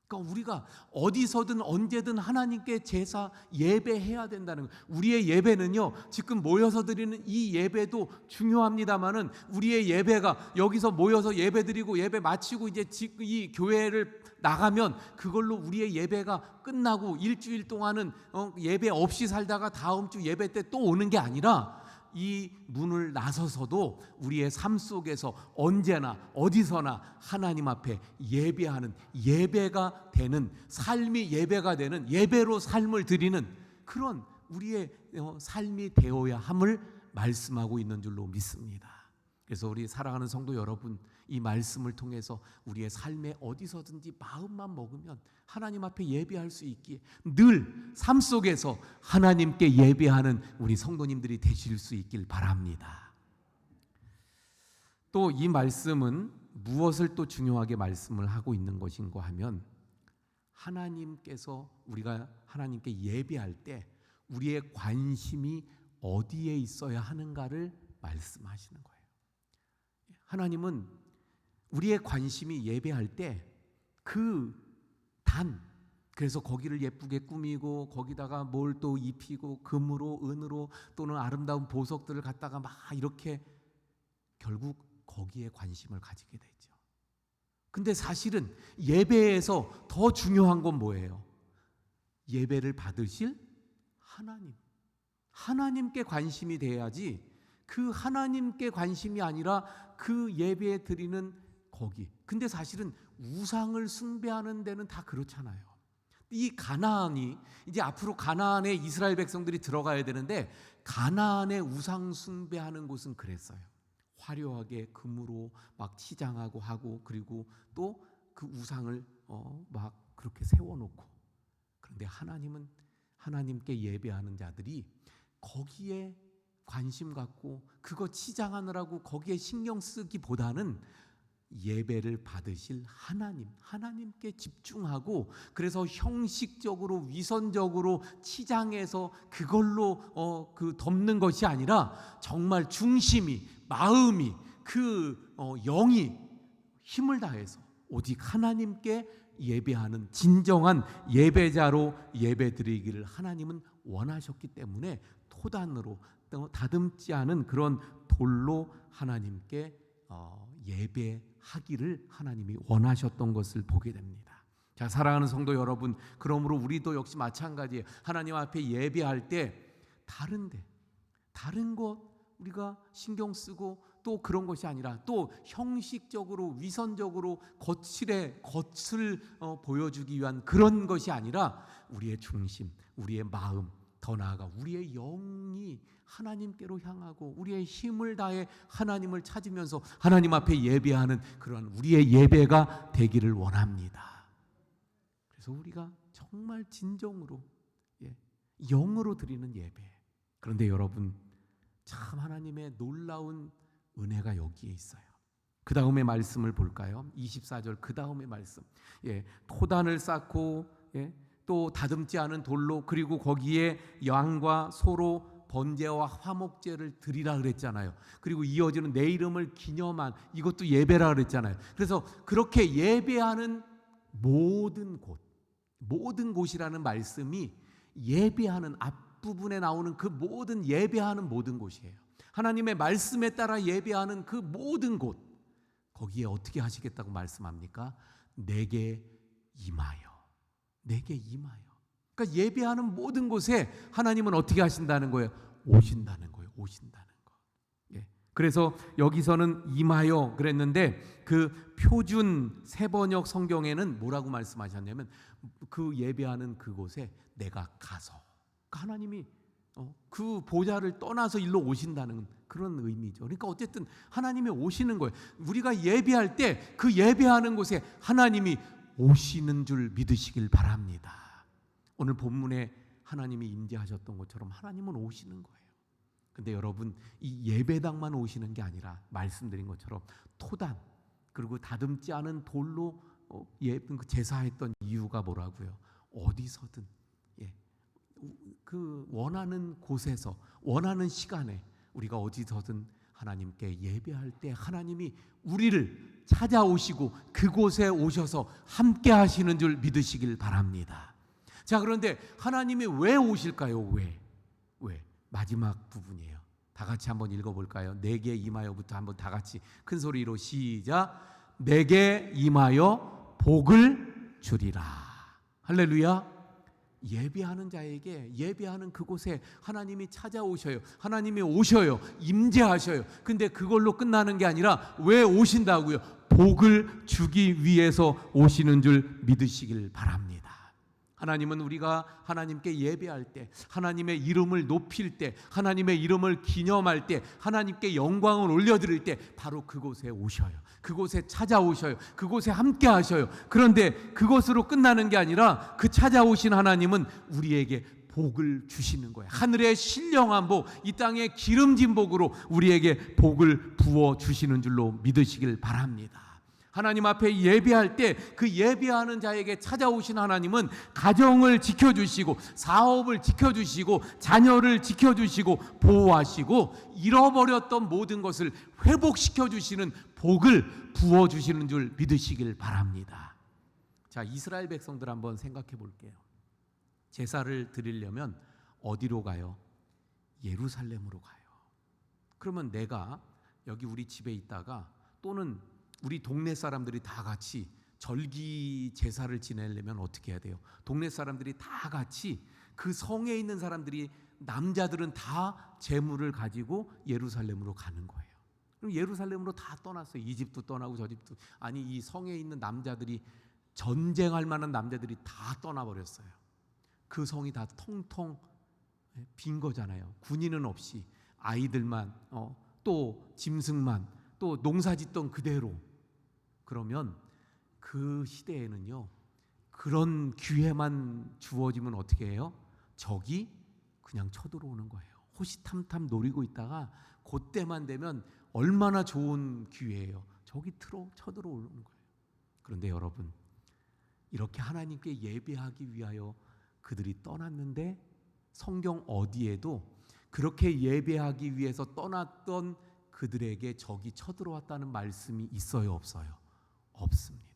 Speaker 2: 그러니까 우리가 어디서든 언제든 하나님께 제사 예배해야 된다는 거예요. 우리의 예배는요, 지금 모여서 드리는 이 예배도 중요합니다만은 우리의 예배가 여기서 모여서 예배드리고 예배 마치고 이제 이 교회를 나가면 그걸로 우리의 예배가 끝나고 일주일 동안은 예배 없이 살다가 다음 주 예배 때 또 오는 게 아니라, 이 문을 나서서도 우리의 삶 속에서 언제나 어디서나 하나님 앞에 예배하는, 예배가 되는 삶이 예배가 되는, 예배로 삶을 드리는 그런 우리의 삶이 되어야 함을 말씀하고 있는 줄로 믿습니다. 그래서 우리 사랑하는 성도 여러분, 이 말씀을 통해서 우리의 삶에 어디서든지 마음만 먹으면 하나님 앞에 예배할 수 있기에 늘 삶 속에서 하나님께 예배하는 우리 성도님들이 되실 수 있길 바랍니다. 또 이 말씀은 무엇을 또 중요하게 말씀을 하고 있는 것인가 하면, 하나님께서 우리가 하나님께 예배할 때 우리의 관심이 어디에 있어야 하는가를 말씀하시는 거예요. 하나님은 우리의 관심이 예배할 때 그래서 거기를 예쁘게 꾸미고 거기다가 뭘 또 입히고 금으로 은으로 또는 아름다운 보석들을 갖다가 막 이렇게 결국 거기에 관심을 가지게 되죠. 근데 사실은 예배에서 더 중요한 건 뭐예요? 예배를 받으실 하나님께 관심이 돼야지, 그 하나님께 관심이 아니라 그 예배 드리는 거기. 근데 사실은 우상을 숭배하는 데는 다 그렇잖아요. 이 가나안이 이제 앞으로 가나안에 이스라엘 백성들이 들어가야 되는데, 가나안에 우상 숭배하는 곳은 그랬어요. 화려하게 금으로 막 치장하고 하고, 그리고 또 그 우상을 막 그렇게 세워놓고. 그런데 하나님은 하나님께 예배하는 자들이 거기에 관심 갖고 그거 치장하느라고 거기에 신경 쓰기보다는 예배를 받으실 하나님께 집중하고, 그래서 형식적으로 위선적으로 치장해서 그걸로 덮는 것이 아니라 정말 중심이, 마음이, 영이 힘을 다해서 오직 하나님께 예배하는 진정한 예배자로 예배드리기를 하나님은 원하셨기 때문에 토단으로 다듬지 않은 그런 돌로 하나님께 예배하기를 하나님이 원하셨던 것을 보게 됩니다. 자, 사랑하는 성도 여러분, 그러므로 우리도 역시 마찬가지예요. 하나님 앞에 예배할 때 다른 것 우리가 신경 쓰고 또 그런 것이 아니라 또 형식적으로 위선적으로 겉을 보여주기 위한 그런 것이 아니라 우리의 중심, 우리의 마음, 더 나아가 우리의 영이 하나님께로 향하고 우리의 힘을 다해 하나님을 찾으면서 하나님 앞에 예배하는 그런 우리의 예배가 되기를 원합니다. 그래서 우리가 정말 진정으로 영으로 드리는 예배. 그런데 여러분, 참 하나님의 놀라운 은혜가 여기에 있어요. 그 다음의 말씀을 볼까요? 24절 그 다음의 말씀. 토단을 쌓고 또 다듬지 않은 돌로, 그리고 거기에 양과 소로 번제와 화목제를 드리라 그랬잖아요. 그리고 이어지는 내 이름을 기념한, 이것도 예배라 그랬잖아요. 그래서 그렇게 예배하는 모든 곳이라는 말씀이 예배하는 앞부분에 나오는 그 모든 예배하는 모든 곳이에요. 하나님의 말씀에 따라 예배하는 그 모든 곳, 거기에 어떻게 하시겠다고 말씀합니까? 내게 임하여. 그러니까 예배하는 모든 곳에 하나님은 어떻게 하신다는 거예요? 오신다는 거예요. 그래서 여기서는 임하여 그랬는데, 그 표준 세번역 성경에는 뭐라고 말씀하셨냐면, 그 예배하는 그곳에 내가 가서, 그러니까 하나님이 그 보좌를 떠나서 일로 오신다는 그런 의미죠. 그러니까 어쨌든 하나님이 오시는 거예요. 우리가 예배할 때 그 예배하는 곳에 하나님이 오시는 줄 믿으시길 바랍니다. 오늘 본문에 하나님이 임재하셨던 것처럼 하나님은 오시는 거예요. 근데 여러분, 이 예배당만 오시는 게 아니라 말씀드린 것처럼 토단, 그리고 다듬지 않은 돌로 제사했던 이유가 뭐라고요? 어디서든 그 원하는 곳에서 원하는 시간에 우리가 어디서든 하나님께 예배할 때 하나님이 우리를 찾아오시고 그곳에 오셔서 함께 하시는 줄 믿으시길 바랍니다. 자, 그런데 하나님이 왜 오실까요? 왜? 마지막 부분이에요. 다 같이 한번 읽어볼까요? 내게 임하여부터 한번 다 같이 큰 소리로 시작. 내게 임하여 복을 주리라. 할렐루야. 예배하는 자에게, 예배하는 그곳에 하나님이 찾아오셔요. 하나님이 오셔요. 임재하셔요. 근데 그걸로 끝나는 게 아니라 왜 오신다고요? 복을 주기 위해서 오시는 줄 믿으시길 바랍니다. 하나님은 우리가 하나님께 예배할 때, 하나님의 이름을 높일 때, 하나님의 이름을 기념할 때, 하나님께 영광을 올려드릴 때 바로 그곳에 오셔요. 그곳에 찾아오셔요. 그곳에 함께 하셔요. 그런데 그것으로 끝나는 게 아니라 그 찾아오신 하나님은 우리에게 복을 주시는 거예요. 하늘의 신령한 복, 이 땅의 기름진 복으로 우리에게 복을 부어 주시는 줄로 믿으시길 바랍니다. 하나님 앞에 예배할 때 그 예배하는 자에게 찾아오신 하나님은 가정을 지켜주시고 사업을 지켜주시고 자녀를 지켜주시고 보호하시고 잃어버렸던 모든 것을 회복시켜주시는 복을 부어주시는 줄 믿으시길 바랍니다. 자, 이스라엘 백성들 한번 생각해 볼게요. 제사를 드리려면 어디로 가요? 예루살렘으로 가요. 그러면 내가 여기 우리 집에 있다가 또는 우리 동네 사람들이 다 같이 절기 제사를 지내려면 어떻게 해야 돼요? 동네 사람들이 다 같이 그 성에 있는 사람들이 남자들은 다 재물을 가지고 예루살렘으로 가는 거예요. 그럼 예루살렘으로 다 떠났어요. 이 집도 떠나고 저 집도. 아니, 이 성에 있는 남자들이 전쟁할 만한 남자들이 다 떠나버렸어요. 그 성이 다 텅텅 빈 거잖아요. 군인은 없이 아이들만 또 짐승만 또 농사짓던 그대로. 그러면 그 시대에는요, 그런 기회만 주어지면 어떻게 해요? 적이 그냥 쳐들어오는 거예요. 호시탐탐 노리고 있다가 그때만 되면 얼마나 좋은 기회예요. 적이 쳐들어오는 거예요. 그런데 여러분, 이렇게 하나님께 예배하기 위하여 그들이 떠났는데 성경 어디에도 그렇게 예배하기 위해서 떠났던 그들에게 적이 쳐들어왔다는 말씀이 있어요, 없어요? 없습니다.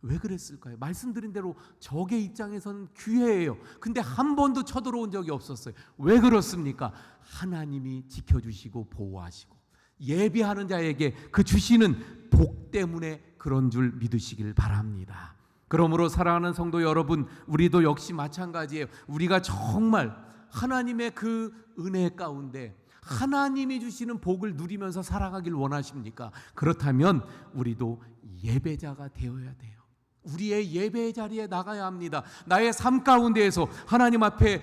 Speaker 2: 왜 그랬을까요? 말씀드린 대로 적의 입장에서는 기회예요. 근데 한 번도 쳐들어온 적이 없었어요. 왜 그렇습니까? 하나님이 지켜주시고 보호하시고 예배하는 자에게 그 주시는 복 때문에 그런 줄 믿으시길 바랍니다. 그러므로 사랑하는 성도 여러분, 우리도 역시 마찬가지예요. 우리가 정말 하나님의 그 은혜 가운데 하나님이 주시는 복을 누리면서 살아가길 원하십니까? 그렇다면 우리도 예배자가 되어야 돼요. 우리의 예배 자리에 나가야 합니다. 나의 삶 가운데에서 하나님 앞에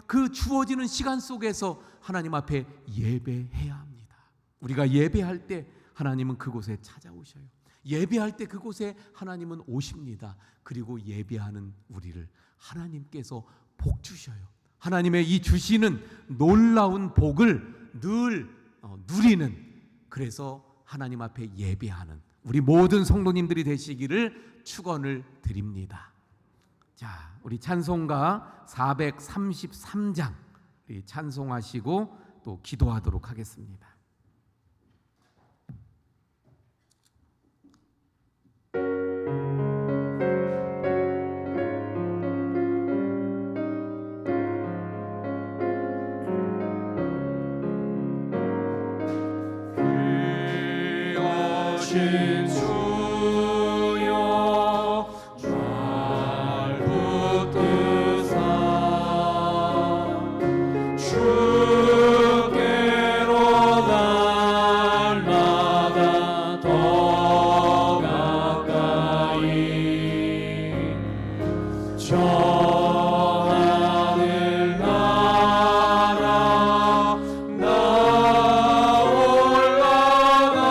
Speaker 2: 그 주어지는 시간 속에서 하나님 앞에 예배해야 합니다. 우리가 예배할 때 하나님은 그곳에 찾아오셔요. 예배할 때 그곳에 하나님은 오십니다. 그리고 예배하는 우리를 하나님께서 복 주셔요. 하나님의 이 주시는 놀라운 복을 늘 누리는, 그래서 하나님 앞에 예배하는 우리 모든 성도님들이 되시기를 축원을 드립니다. 자, 우리 찬송가 433장 우리 찬송하시고 또 기도하도록 하겠습니다.
Speaker 1: 주여 날 붙드사 주께로 날마다 더 가까이 저 하늘 나라 나 올라가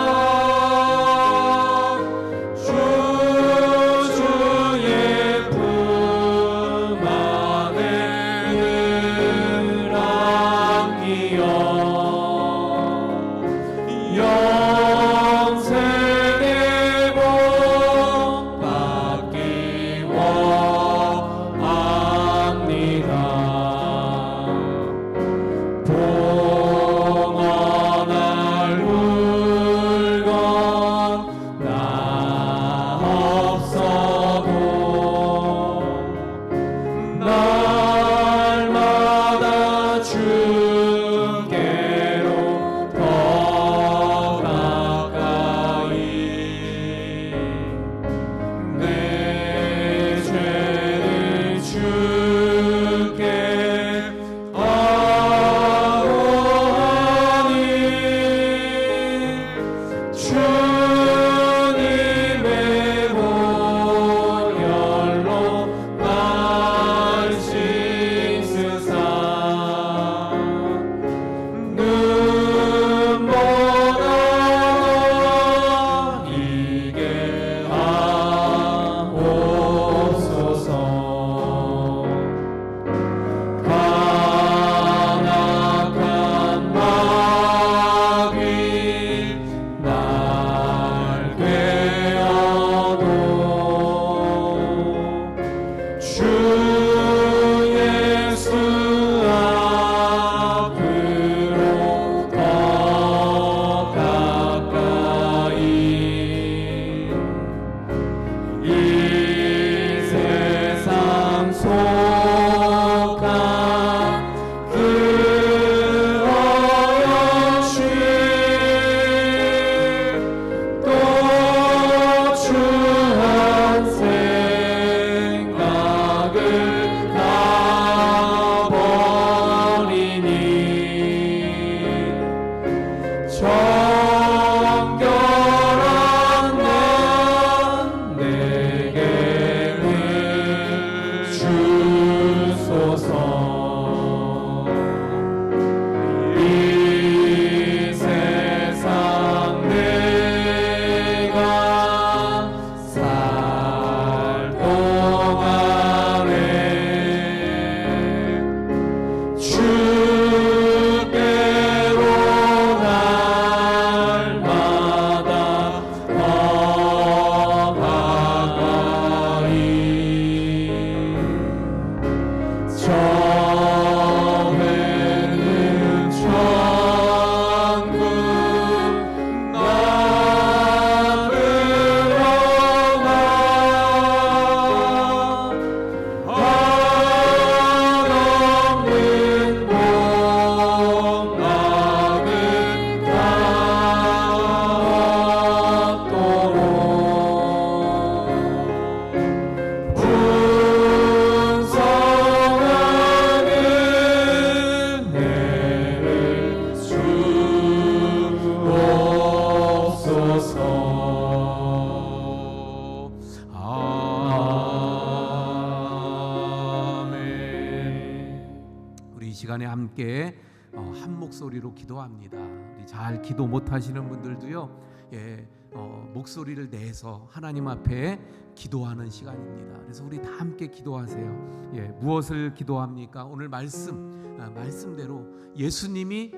Speaker 2: 함께 한 목소리로 기도합니다. 우리 잘 기도 못하시는 분들도요, 목소리를 내서 하나님 앞에 기도하는 시간입니다. 그래서 우리 다 함께 기도하세요. 무엇을 기도합니까? 오늘 말씀대로 예수님이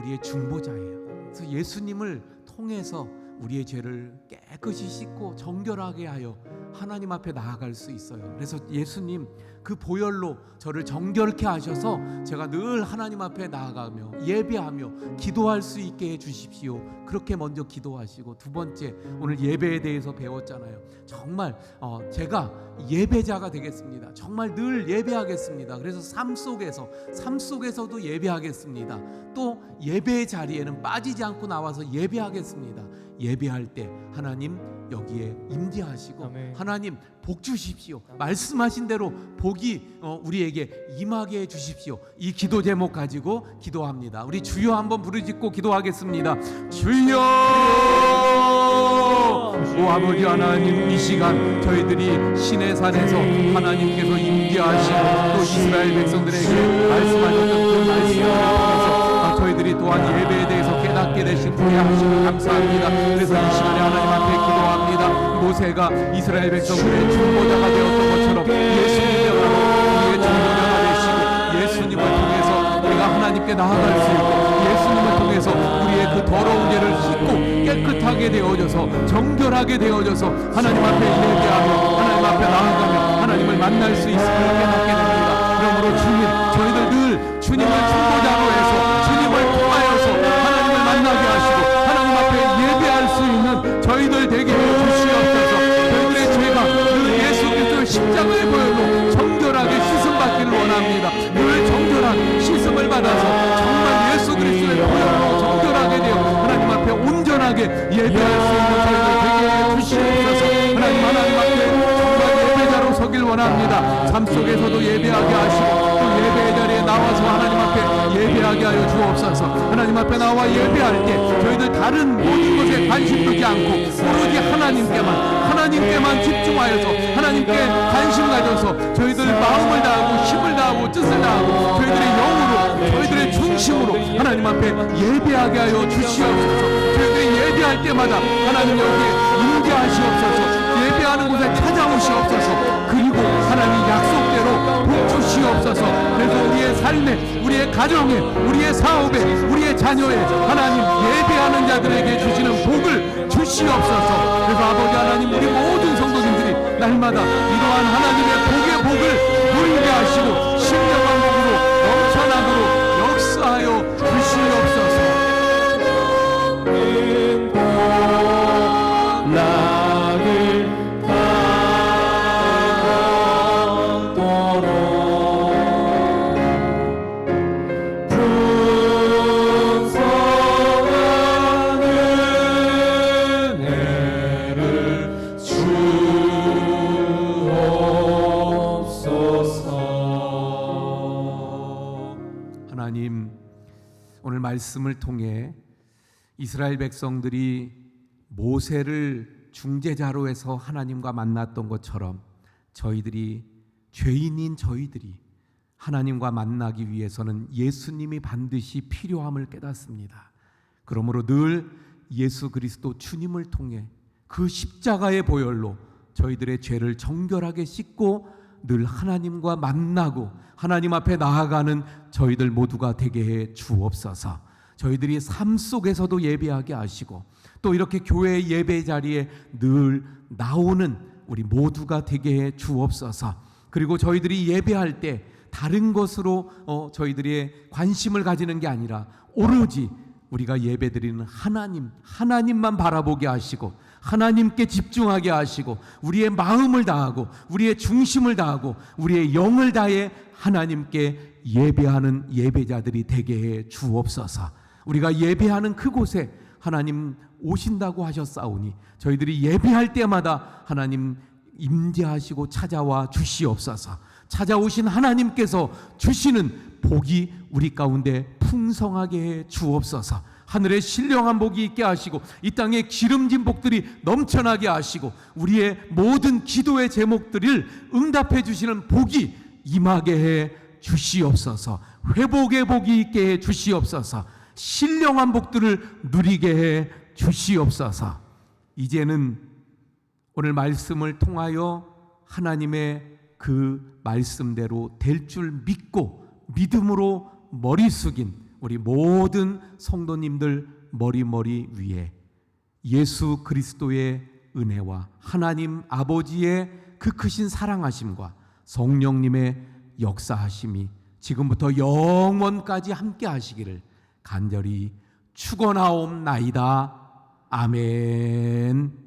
Speaker 2: 우리의 중보자예요. 그래서 예수님을 통해서 우리의 죄를 깨끗이 씻고 정결하게 하여 하나님 앞에 나아갈 수 있어요. 그래서 예수님 그 보혈로 저를 정결케 하셔서 제가 늘 하나님 앞에 나아가며 예배하며 기도할 수 있게 해 주십시오. 그렇게 먼저 기도하시고, 두 번째, 오늘 예배에 대해서 배웠잖아요. 정말 제가 예배자가 되겠습니다. 정말 늘 예배하겠습니다. 그래서 삶 속에서도 예배하겠습니다. 또 예배의 자리에는 빠지지 않고 나와서 예배하겠습니다. 예배할 때 하나님 여기에 임재하시고,
Speaker 1: 아멘.
Speaker 2: 하나님 복 주십시오. 말씀하신 대로 복이 우리에게 임하게 해 주십시오. 이 기도 제목 가지고 기도합니다. 우리 주여 한번 부르짖고 기도하겠습니다. 주여! 오 아버지 하나님, 이 시간 저희들이 신의 산에서 하나님께서 임재하시고 또 이스라엘 백성들에게 말씀하셨던 그 말씀을 통해서 저희들이 또한 예배에 대해서 깨닫게 되신 분의 하심을 감사합니다. 그래서 이 시간에 하나님 앞에 기도합니다. 모세가 이스라엘 백성들의 중보자가 되었던 것처럼 예수님이 우리의 중보자가 되시고, 예수님을 통해서 우리가 하나님께 나아갈 수 있고, 예수님을 통해서 우리의 그 더러운 죄를 씻고 깨끗하게 되어져서 정결하게 되어져서 하나님 앞에 예배하며 하나님 앞에 나아가며 하나님을 만날 수 있음을 깨닫게 됩니다. 그러므로 주님, 저희들 늘 주님을 중보자로 해서 주님을 통하여서 하나님을 만나게 하시고 하나님 앞에 예배할 수 있는 저희들 되게 해 주시옵소서. 저희들의 죄가 늘 예수 그리스도의 십자가의 보혈로 정결하게 씻음받기를 원합니다. 늘 정결한 씻음을 받아서 정말 예수 그리스도의 보혈로 정결하게 되어 하나님 앞에 온전하게 예배할 수 있는 저희들 되게 해 주시옵소서. 하나님 앞에 정말 예배자로 서길 원합니다. 삶 속에서도 예배하게 하시고 또 예배의 자리에 나와서 하나님 앞에 예배하게 하여 주옵소서. 하나님 앞에 나와 예배할 때 저희들 다른 모든 것에 관심 두지 않고 오로지 하나님께만 집중하여서 하나님께 관심 가져서 저희들 마음을 다하고 힘을 다하고 뜻을 다하고 저희들의 영으로 저희들의 중심으로 하나님 앞에 예배하게 하여 주시옵소서. 저희들이 예배할 때마다 하나님 여기에 임재하시옵소서. 예배하는 곳에 찾아오시옵소서. 그리고 하나님 약속대로 복 주시옵소서. 그래서 우리의 삶에, 우리의 가정에, 우리의 사업에, 우리의 자녀에 하나님 예배하는 자들에게 주시는 복을 주시옵소서. 그래서 아버지 하나님, 우리 모든 성도님들이 날마다 이러한 하나님의 복의 복을 누리게 하시고 신령한 복으로 넘쳐나도록 역사하여 주시옵소서. 하나님, 오늘 말씀을 통해 이스라엘 백성들이 모세를 중재자로 해서 하나님과 만났던 것처럼 죄인인 저희들이 하나님과 만나기 위해서는 예수님이 반드시 필요함을 깨닫습니다. 그러므로 늘 예수 그리스도 주님을 통해 그 십자가의 보혈로 저희들의 죄를 정결하게 씻고 늘 하나님과 만나고 하나님 앞에 나아가는 저희들 모두가 되게 해 주옵소서. 저희들이 삶 속에서도 예배하게 하시고 또 이렇게 교회 예배 자리에 늘 나오는 우리 모두가 되게 해 주옵소서. 그리고 저희들이 예배할 때 다른 것으로 저희들의 관심을 가지는 게 아니라 오로지 우리가 예배드리는 하나님만 바라보게 하시고 하나님께 집중하게 하시고 우리의 마음을 다하고 우리의 중심을 다하고 우리의 영을 다해 하나님께 예배하는 예배자들이 되게 해 주옵소서. 우리가 예배하는 그곳에 하나님 오신다고 하셨사오니 저희들이 예배할 때마다 하나님 임재하시고 찾아와 주시옵소서. 찾아오신 하나님께서 주시는 복이 우리 가운데 풍성하게 해 주옵소서. 하늘에 신령한 복이 있게 하시고 이 땅에 기름진 복들이 넘쳐나게 하시고 우리의 모든 기도의 제목들을 응답해 주시는 복이 임하게 해 주시옵소서. 회복의 복이 있게 해 주시옵소서. 신령한 복들을 누리게 해 주시옵소서. 이제는 오늘 말씀을 통하여 하나님의 그 말씀대로 될 줄 믿고 믿음으로 머리 숙인 우리 모든 성도님들 머리 위에 예수 그리스도의 은혜와 하나님 아버지의 그 크신 사랑하심과 성령님의 역사하심이 지금부터 영원까지 함께 하시기를 간절히 축원하옵나이다. 아멘.